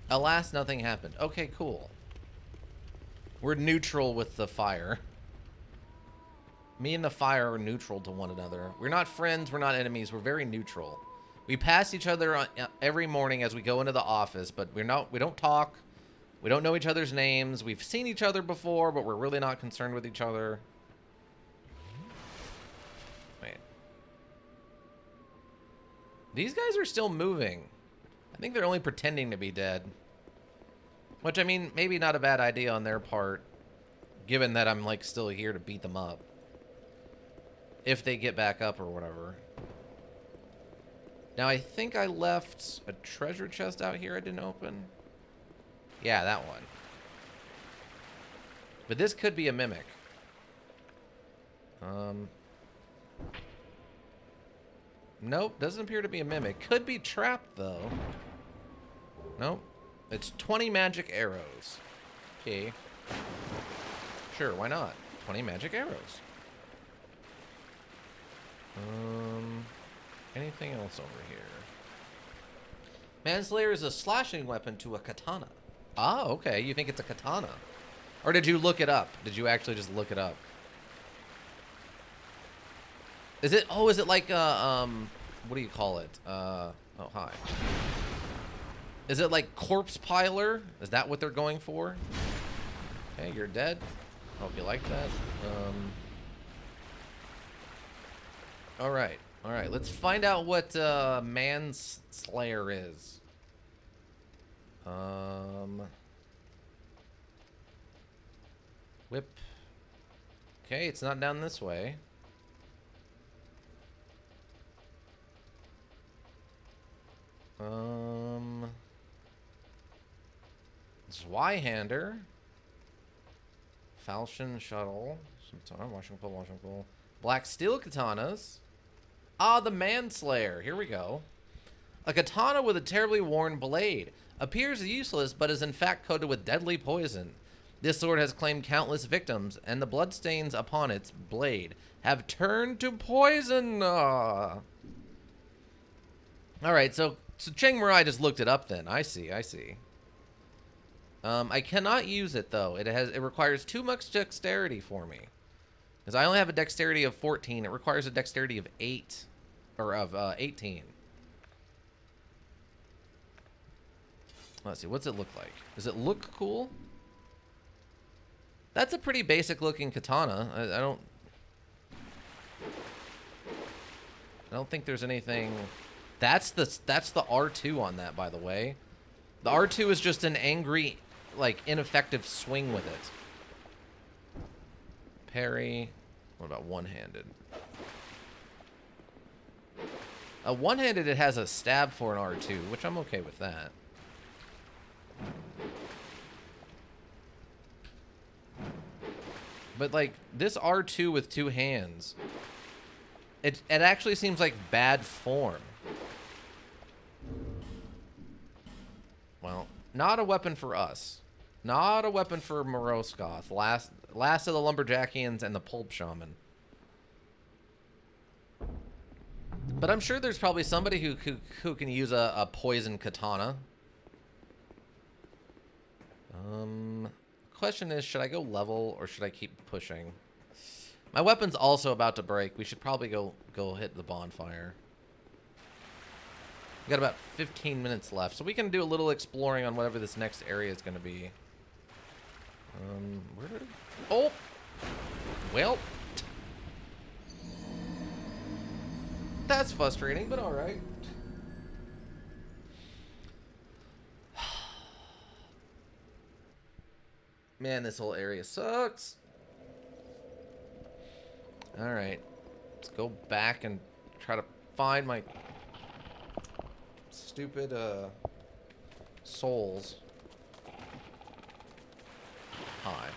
[SPEAKER 1] Alas, nothing happened. Okay, cool. We're neutral with the fire. Me and the fire are neutral to one another. We're not friends, we're not enemies, we're very neutral. We pass each other every morning as we go into the office, but we don't talk. We don't know each other's names. We've seen each other before, but we're really not concerned with each other. Wait. These guys are still moving. I think they're only pretending to be dead. Which, I mean, maybe not a bad idea on their part, given that I'm, like, still here to beat them up. If they get back up or whatever. Now, I think I left a treasure chest out here I didn't open. Yeah, that one. But this could be a mimic. Nope, doesn't appear to be a mimic. Could be trapped, though. Nope. It's 20 magic arrows. Okay. Sure, why not? 20 magic arrows. Anything else over here? Manslayer is a slashing weapon to a katana. Ah, okay. You think it's a katana. Or did you look it up? Did you actually just look it up? Is it, oh, is it like, what do you call it? Oh, hi. Is it like corpse piler? Is that what they're going for? Okay, you're dead. Hope you like that. All right. All right. Let's find out what Manslayer is. Whip. Okay, it's not down this way. Zweihander. Falchion shuttle. Washing pole. Black steel katanas. Ah, the Manslayer. Here we go. A katana with a terribly worn blade. Appears useless, but is in fact coated with deadly poison. This sword has claimed countless victims, and the bloodstains upon its blade have turned to poison. Alright, so Chiang Mirai just looked it up then. I see. I cannot use it, though. It requires too much dexterity for me. Because I only have a dexterity of 14. It requires a dexterity of 8. Or of 18. Let's see. What's it look like? Does it look cool? That's a pretty basic looking katana. I don't think there's anything. That's the R2 on that, by the way. The R2 is just an angry, like, ineffective swing with it. Parry. What about one-handed? One-handed, it has a stab for an R2, which I'm okay with that. But, like, this R2 with two hands, it actually seems like bad form. Well, not a weapon for us. Not a weapon for Moroskoth. Last of the Lumberjackians and the Pulp Shaman. But I'm sure there's probably somebody who can use a poison katana. Question is, should I go level or should I keep pushing? My weapon's also about to break. We should probably go hit the bonfire. We got about 15 minutes left, so we can do a little exploring on whatever this next area is going to be. Oh! Well. That's frustrating, but alright. Man, this whole area sucks. Alright. Let's go back and try to find my stupid souls. Hi.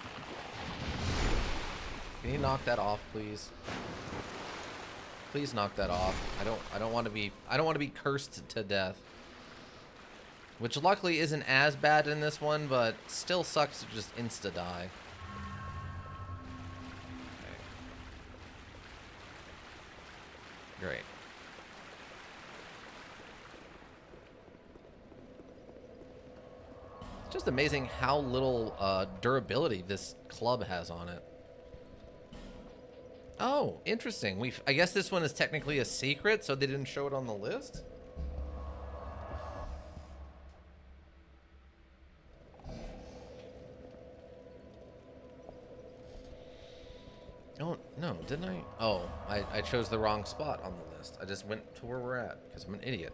[SPEAKER 1] Can you knock that off, please? Please knock that off. I don't want to be cursed to death. Which luckily isn't as bad in this one, but still sucks to just insta-die. Okay. Great. It's just amazing how little durability this club has on it. Oh, interesting. I guess this one is technically a secret, so they didn't show it on the list? Oh, no, didn't I? Oh, I chose the wrong spot on the list. I just went to where we're at, because I'm an idiot.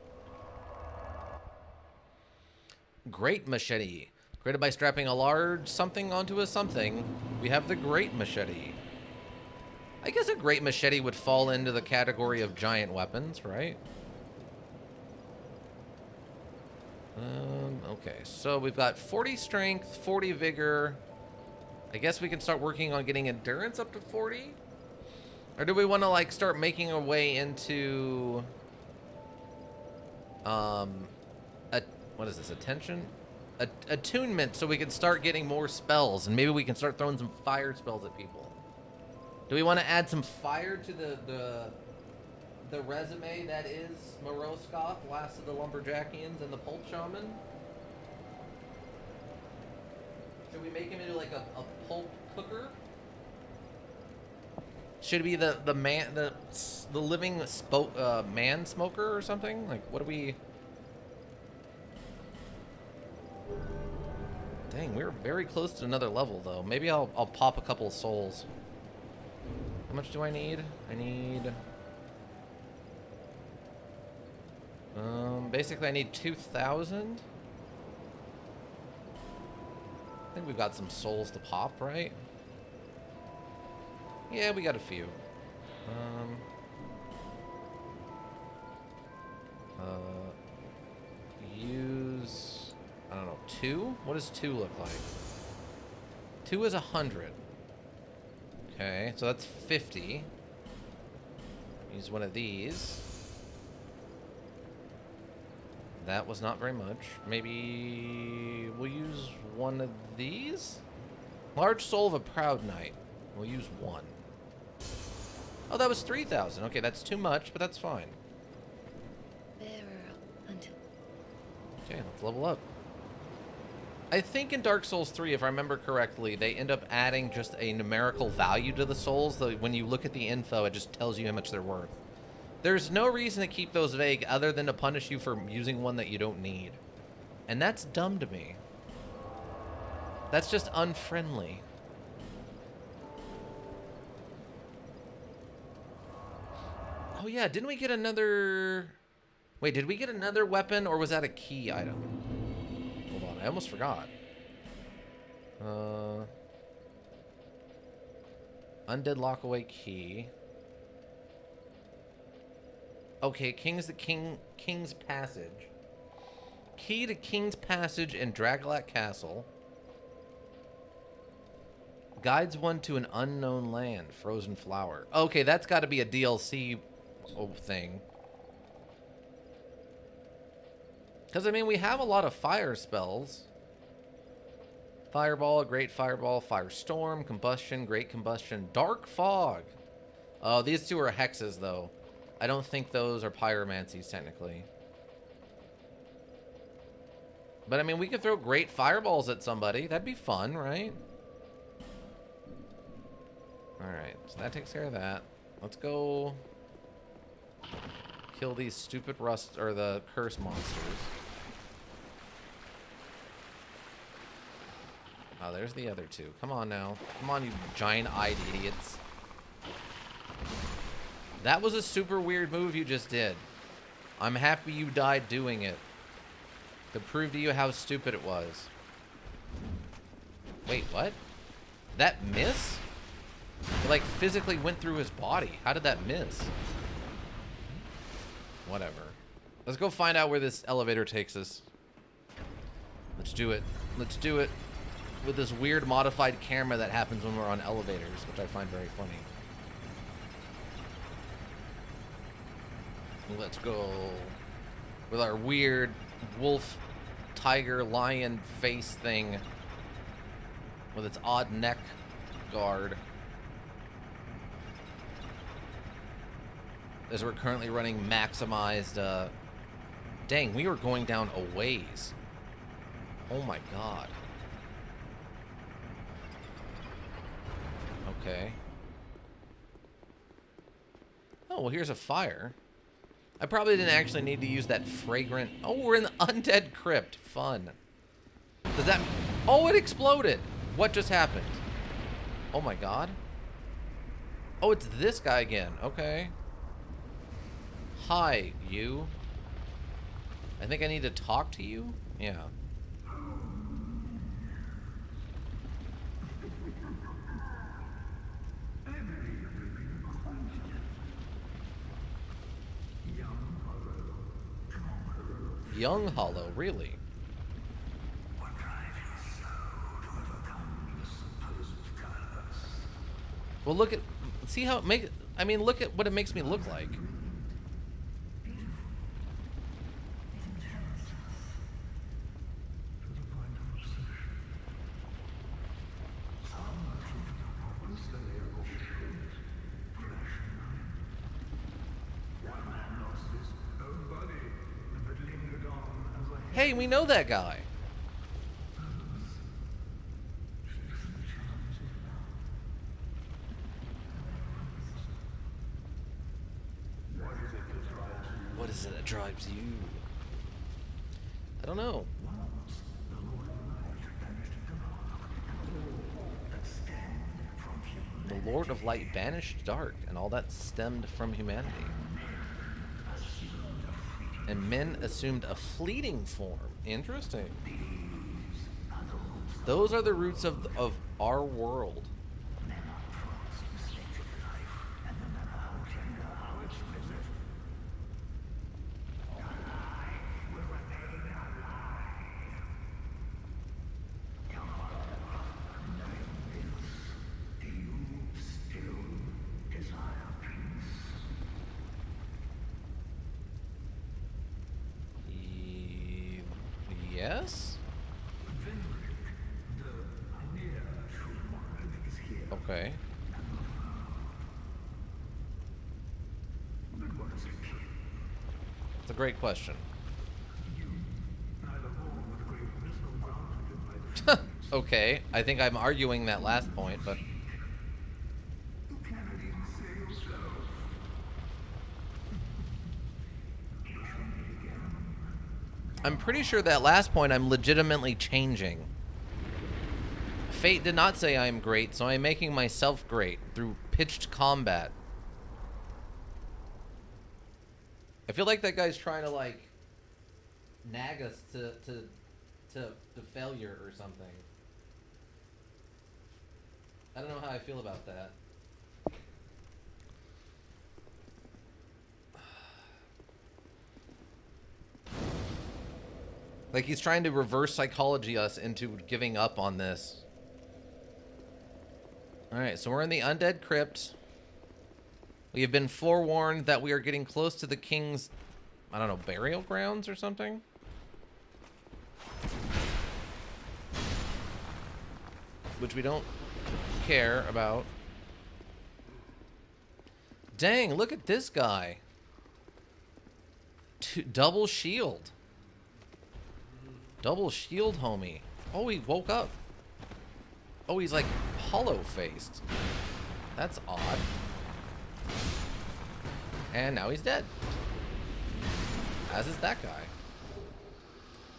[SPEAKER 1] Great machete. Created by strapping a large something onto a something, we have the great machete. I guess a great machete would fall into the category of giant weapons, right? Okay, so we've got 40 strength, 40 vigor. I guess we can start working on getting endurance up to 40? Or do we want to, like, start making our way into... what is this, attention? Attunement, so we can start getting more spells, and maybe we can start throwing some fire spells at people. Do we want to add some fire to the resume that is Moroskoth, Last of the Lumberjackians, and the Pulp Shaman? Should we make him into like a pulp cooker? Should it be the living man smoker or something? Like, what do we? Dang, we're very close to another level though. Maybe I'll pop a couple of souls. How much do I need? I need... basically I need 2,000. I think we've got some souls to pop, right? Yeah, we got a few. Use... I don't know, 2? What does 2 look like? 2 is 100. Okay, so that's 50. Use one of these. That was not very much. Maybe we'll use one of these? Large soul of a proud knight. We'll use one. Oh, that was 3,000. Okay, that's too much, but that's fine. Okay, let's level up. I think in Dark Souls 3, if I remember correctly, they end up adding just a numerical value to the souls. When you look at the info, it just tells you how much they're worth. There's no reason to keep those vague other than to punish you for using one that you don't need. And that's dumb to me. That's just unfriendly. Oh yeah, didn't we get another... Wait, did we get another weapon or was that a key item? Hold on, I almost forgot. Undead Lockaway key. Okay, King's Passage. Key to King's Passage in Draglac Castle. Guides one to an unknown land. Frozen Flower. Okay, that's got to be a DLC thing. Because, I mean, we have a lot of fire spells. Fireball, Great Fireball, Firestorm, Combustion, Great Combustion, Dark Fog. Oh, these two are hexes, though. I don't think those are pyromancies, technically. But, I mean, we could throw great fireballs at somebody. That'd be fun, right? Alright, so that takes care of that. Let's go kill these stupid the curse monsters. Oh, there's the other two. Come on now. Come on, you giant-eyed idiots. That was a super weird move you just did. I'm happy you died doing it. To prove to you how stupid it was. Wait, what? That miss? It, like, physically went through his body. How did that miss? Whatever. Let's go find out where this elevator takes us. Let's do it. Let's do it. With this weird modified camera that happens when we're on elevators, which I find very funny. Let's go with our weird wolf tiger lion face thing with its odd neck guard. As we're currently running maximized, dang, we were going down a ways. Oh my god. Okay. Oh, well, here's a fire. I probably didn't actually need to use that fragrant... Oh, we're in the Undead Crypt. Fun. Does that... Oh, it exploded. What just happened? Oh my god. Oh, it's this guy again. Okay. Hi, you. I think I need to talk to you? Yeah. Young Hollow, really? Well, look at... See how it makes... I mean, look at what it makes me look like. Hey, we know that guy. What is it that drives you? I don't know. The Lord of Light banished dark, and all that stemmed from humanity. And men assumed a fleeting form. Interesting. Those are the roots of our world. Yes? Okay. It's a great question. Okay, I think I'm arguing that last point, but... I'm pretty sure that last point I'm legitimately changing. Fate did not say I am great, so I am making myself great through pitched combat. I feel like that guy's trying to, like, nag us to failure or something. I don't know how I feel about that. Like, he's trying to reverse psychology us into giving up on this. Alright, so we're in the Undead Crypt. We have been forewarned that we are getting close to the king's, I don't know, burial grounds or something? Which we don't care about. Dang, look at this guy. Double shield. Double shield, homie. Oh, he woke up. Oh, he's like hollow-faced. That's odd. And now he's dead. As is that guy.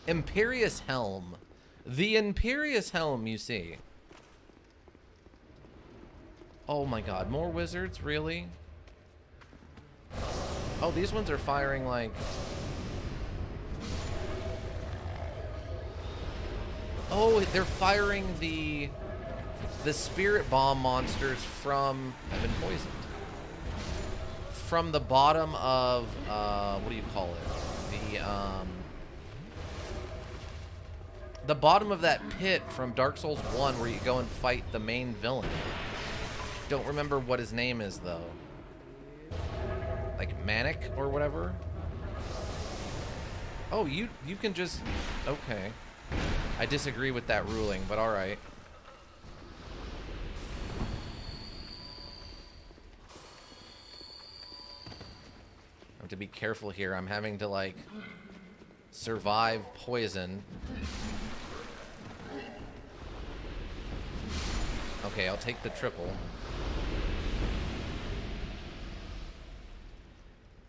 [SPEAKER 1] Imperious Helm. The Imperious Helm, you see. Oh my god, more wizards? Really? Oh, these ones are firing like... Oh, they're firing the spirit bomb monsters from... I've been poisoned. From the bottom of, what do you call it? The bottom of that pit from Dark Souls 1 where you go and fight the main villain. Don't remember what his name is, though. Like Manic or whatever? Oh, you can just... Okay. I disagree with that ruling, but alright. I have to be careful here. I'm having to, like, survive poison. Okay, I'll take the triple.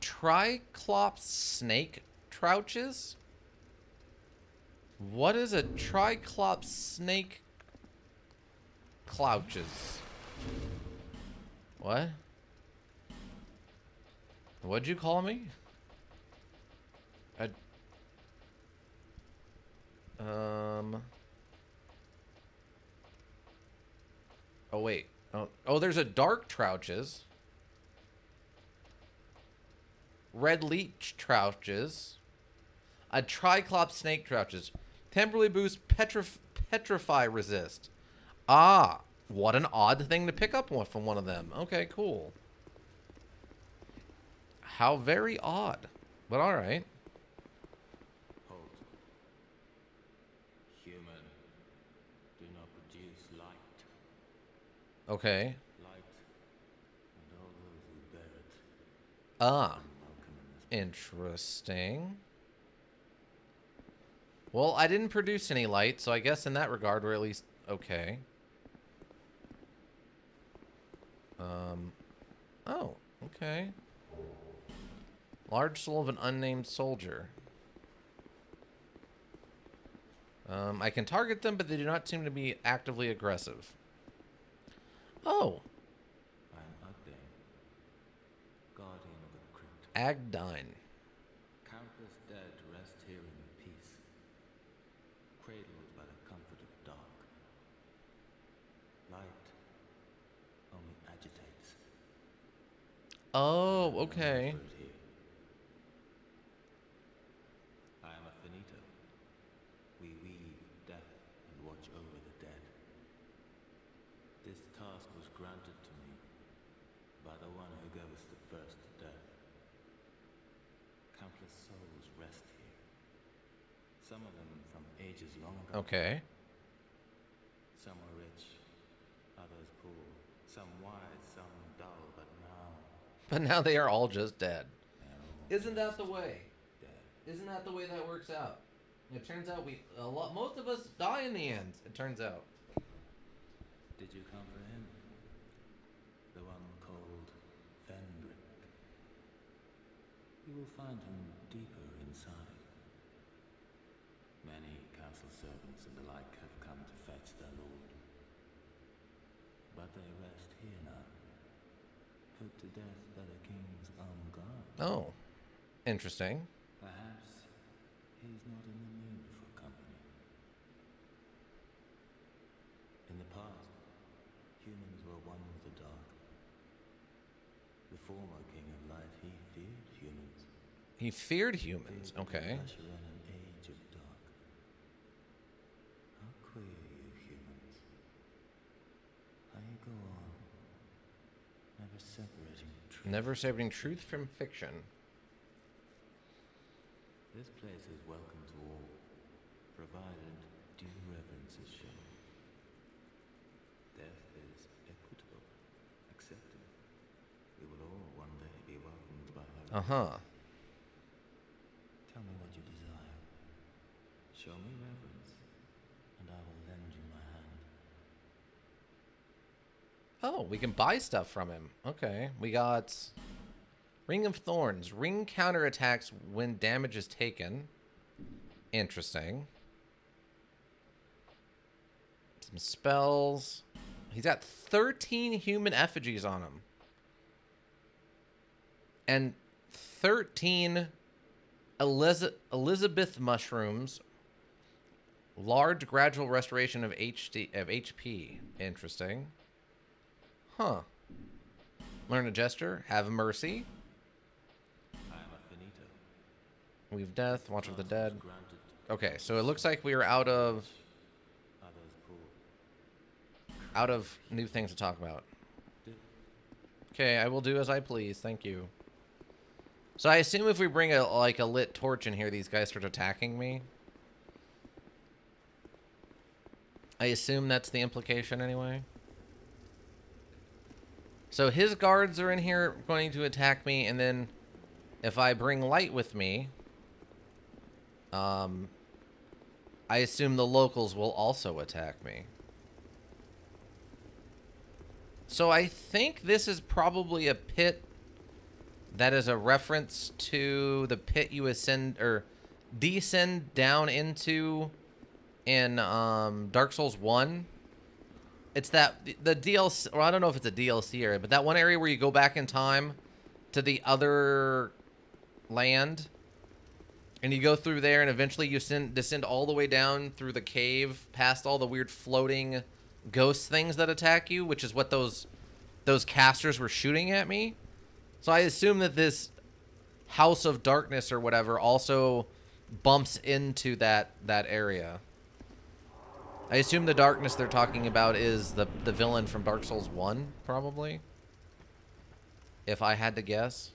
[SPEAKER 1] Triclops snake trouches? What is a Triclops snake clouches? What? What'd you call me? Oh, wait. Oh, there's a dark trouches. Red leech trouches. A Triclops snake trouches. Temporarily boost petrify resist. Ah, what an odd thing to pick up from one of them. Okay, cool. How very odd. But alright.
[SPEAKER 4] Hold. Human, do not produce light.
[SPEAKER 1] Okay.
[SPEAKER 4] Light and all those who bear it.
[SPEAKER 1] Ah.
[SPEAKER 4] Welcome in this
[SPEAKER 1] Interesting. Well, I didn't produce any light, so I guess in that regard we're at least okay. Oh, okay. Large soul of an unnamed soldier. I can target them, but they do not seem to be actively aggressive. Oh.
[SPEAKER 4] I am Agdane, guardian of the crypt.
[SPEAKER 1] Agdine.
[SPEAKER 4] Countless dead rest here in peace, cradled by the comfort of dark. Light only agitates.
[SPEAKER 1] Oh, okay.
[SPEAKER 4] I am a finito. We weave death and watch over the dead. This task was granted to me by the one who gave us the first death. Countless souls rest here. Some of them from ages long ago.
[SPEAKER 1] Okay.
[SPEAKER 4] Some were rich, others poor. Some wise, some dull, but now
[SPEAKER 1] But now they are all just dead.
[SPEAKER 4] they are all
[SPEAKER 1] Isn't that the way?
[SPEAKER 4] dead.
[SPEAKER 1] Isn't that the way that works out? It turns out most of us die in the end, it turns out.
[SPEAKER 4] Did you come for him? The one called Fenric. You will find him deeper inside. Many council servants and the like have come to fetch their lord. But they rest here now, put to death by the king's own guard.
[SPEAKER 1] Oh, interesting.
[SPEAKER 4] Perhaps he's not in the mood for company. In the past, humans were one with the dark. The former king of light, he feared humans.
[SPEAKER 1] He feared humans. Okay.
[SPEAKER 4] Usher in an age of dark. How queer you humans. How you go on, never separating truth.
[SPEAKER 1] Never separating truth from fiction.
[SPEAKER 4] This place is welcome to all, provided due reverence is shown. Death is equitable, accepted. We will all one day be welcomed by her.
[SPEAKER 1] Uh-huh.
[SPEAKER 4] Tell me what you desire. Show me reverence, and I will lend you my hand.
[SPEAKER 1] Oh, we can buy stuff from him. Okay. We got Ring of Thorns. Ring counterattacks when damage is taken. Interesting. Some spells. He's got 13 human effigies on him. And 13 Elizabeth mushrooms. Large gradual restoration of HP. Interesting. Huh. Learn a gesture. Have mercy.
[SPEAKER 4] I am a finito.
[SPEAKER 1] We've death. Watch of the
[SPEAKER 4] Task
[SPEAKER 1] dead.
[SPEAKER 4] was granted,
[SPEAKER 1] Okay, so it looks like we are out of
[SPEAKER 4] others poor.
[SPEAKER 1] new things to talk about.
[SPEAKER 4] Do-
[SPEAKER 1] Okay, I will do as I please. Thank you. So I assume if we bring a lit torch in here, these guys start attacking me. I assume that's the implication anyway. So his guards are in here going to attack me, and then if I bring light with me, I assume the locals will also attack me. So I think this is probably a pit that is a reference to the pit you ascend or descend down into in Dark Souls 1. It's that the DLC, or I don't know if it's a DLC area, but that one area where you go back in time to the other land, and you go through there, and eventually you descend all the way down through the cave, past all the weird floating ghost things that attack you, which is what those casters were shooting at me. So I assume that this House of Darkness or whatever also bumps into that area. I assume the darkness they're talking about is the villain from Dark Souls 1, probably. If I had to guess.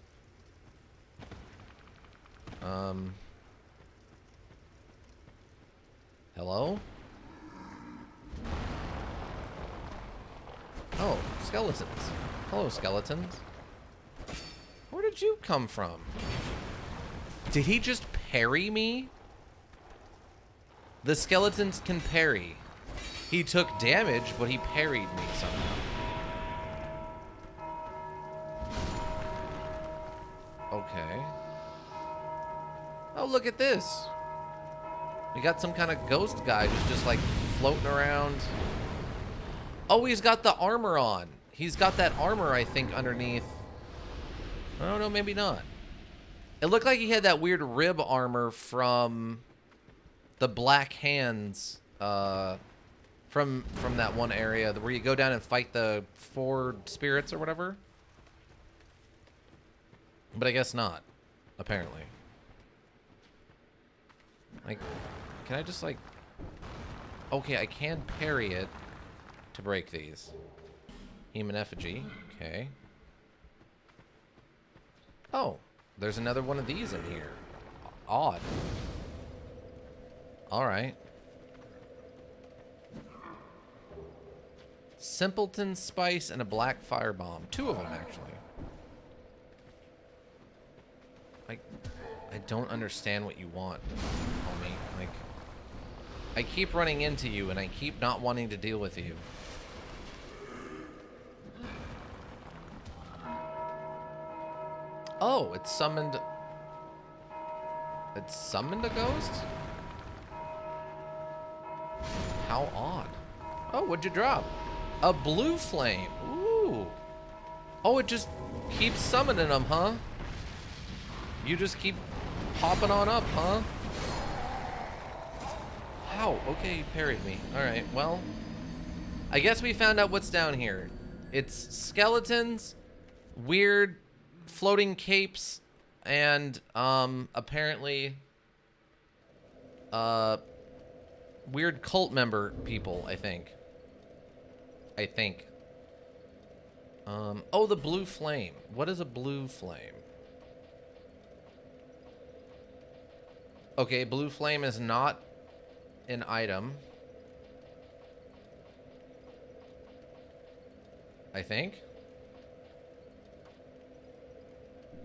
[SPEAKER 1] Hello? Oh, skeletons. Hello, skeletons. Where did you come from? Did he just parry me? The skeletons can parry. He took damage, but he parried me somehow. Okay. Oh, look at this. We got some kind of ghost guy who's just like floating around. Oh, he's got the armor on. He's got that armor, I think, underneath. I don't know, maybe not. It looked like he had that weird rib armor from the Black Hands, from that one area where you go down and fight the 4 spirits or whatever. But I guess not, apparently. Like, can I just like... Okay, I can parry it to break these. Human effigy, okay. Oh, there's another one of these in here. Odd. Alright. Simpleton Spice and a Black Firebomb. 2 of them, actually. I don't understand what you want, homie. Like, I keep running into you, and I keep not wanting to deal with you. Oh, it's summoned... It summoned a ghost? How odd. Oh, what'd you drop? A blue flame. Ooh. Oh, it just keeps summoning them, huh? You just keep popping on up, huh? Ow. Okay, you parried me. Alright, well. I guess we found out what's down here. It's skeletons, weird floating capes, and, apparently, weird cult member people, I think. Oh, the blue flame. What is a blue flame? Okay, blue flame is not an item. I think.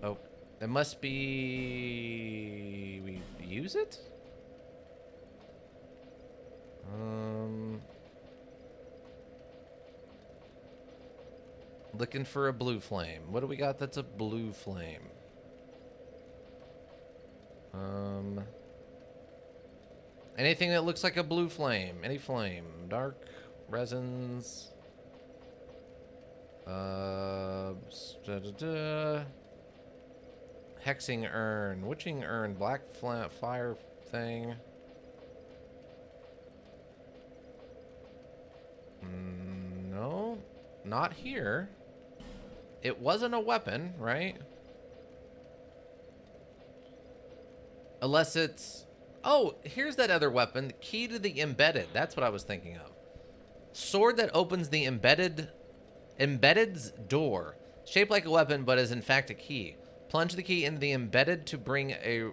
[SPEAKER 1] Oh, it must be... We use it? Looking for a blue flame. What do we got that's a blue flame? Anything that looks like a blue flame. Any flame. Dark resins. Hexing urn. Witching urn. Black fire thing. No. Not here. It wasn't a weapon, right? Unless it's... Oh, here's that other weapon. Key to the embedded. That's what I was thinking of. Sword that opens the embedded's door. Shaped like a weapon, but is in fact a key. plunge the key into the embedded to bring a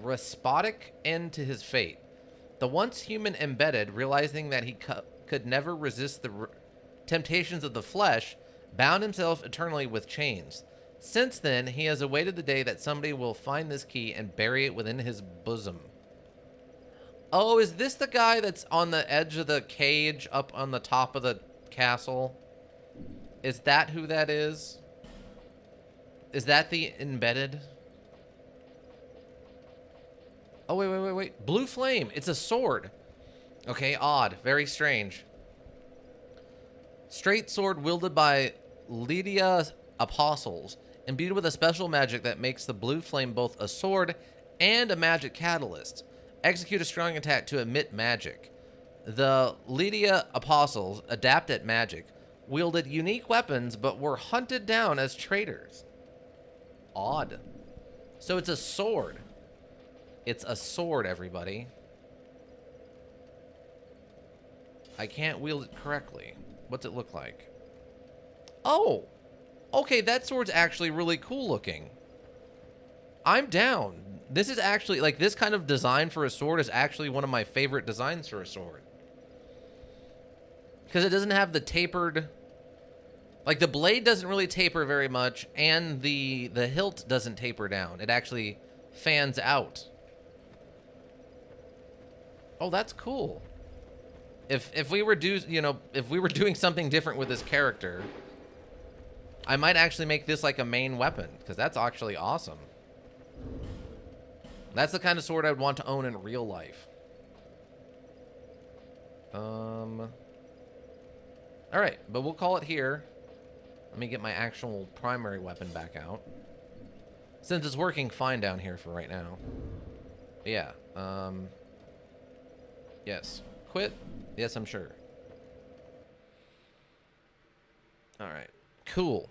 [SPEAKER 1] despotic end to his fate. The once human embedded, realizing that he could never resist the temptations of the flesh, bound himself eternally with chains. Since then, he has awaited the day that somebody will find this key and bury it within his bosom. Oh, is this the guy that's on the edge of the cage up on the top of the castle? Is that who that is? Is that the embedded? Oh, wait. Blue flame. It's a sword. Okay, odd. Very strange. Straight sword wielded by Lydia Apostles, imbued with a special magic that makes the blue flame both a sword and a magic catalyst. Execute a strong attack to emit magic. The Lydia Apostles, adept at magic, wielded unique weapons but were hunted down as traitors. Odd. So it's a sword. It's a sword, everybody. I can't wield it correctly. What's it look like? Oh! Okay, that sword's actually really cool looking. I'm down. This is actually, like, this kind of design for a sword is actually one of my favorite designs for a sword. Because it doesn't have the tapered... Like, the blade doesn't really taper very much, and the hilt doesn't taper down. It actually fans out. Oh, that's cool. If we were if we were doing something different with this character, I might actually make this like a main weapon, because that's actually awesome. That's the kind of sword I would want to own in real life. All right, but we'll call it here. Let me get my actual primary weapon back out, since it's working fine down here for right now. Yeah. Yes. Quit? Yes, I'm sure. All right. Cool.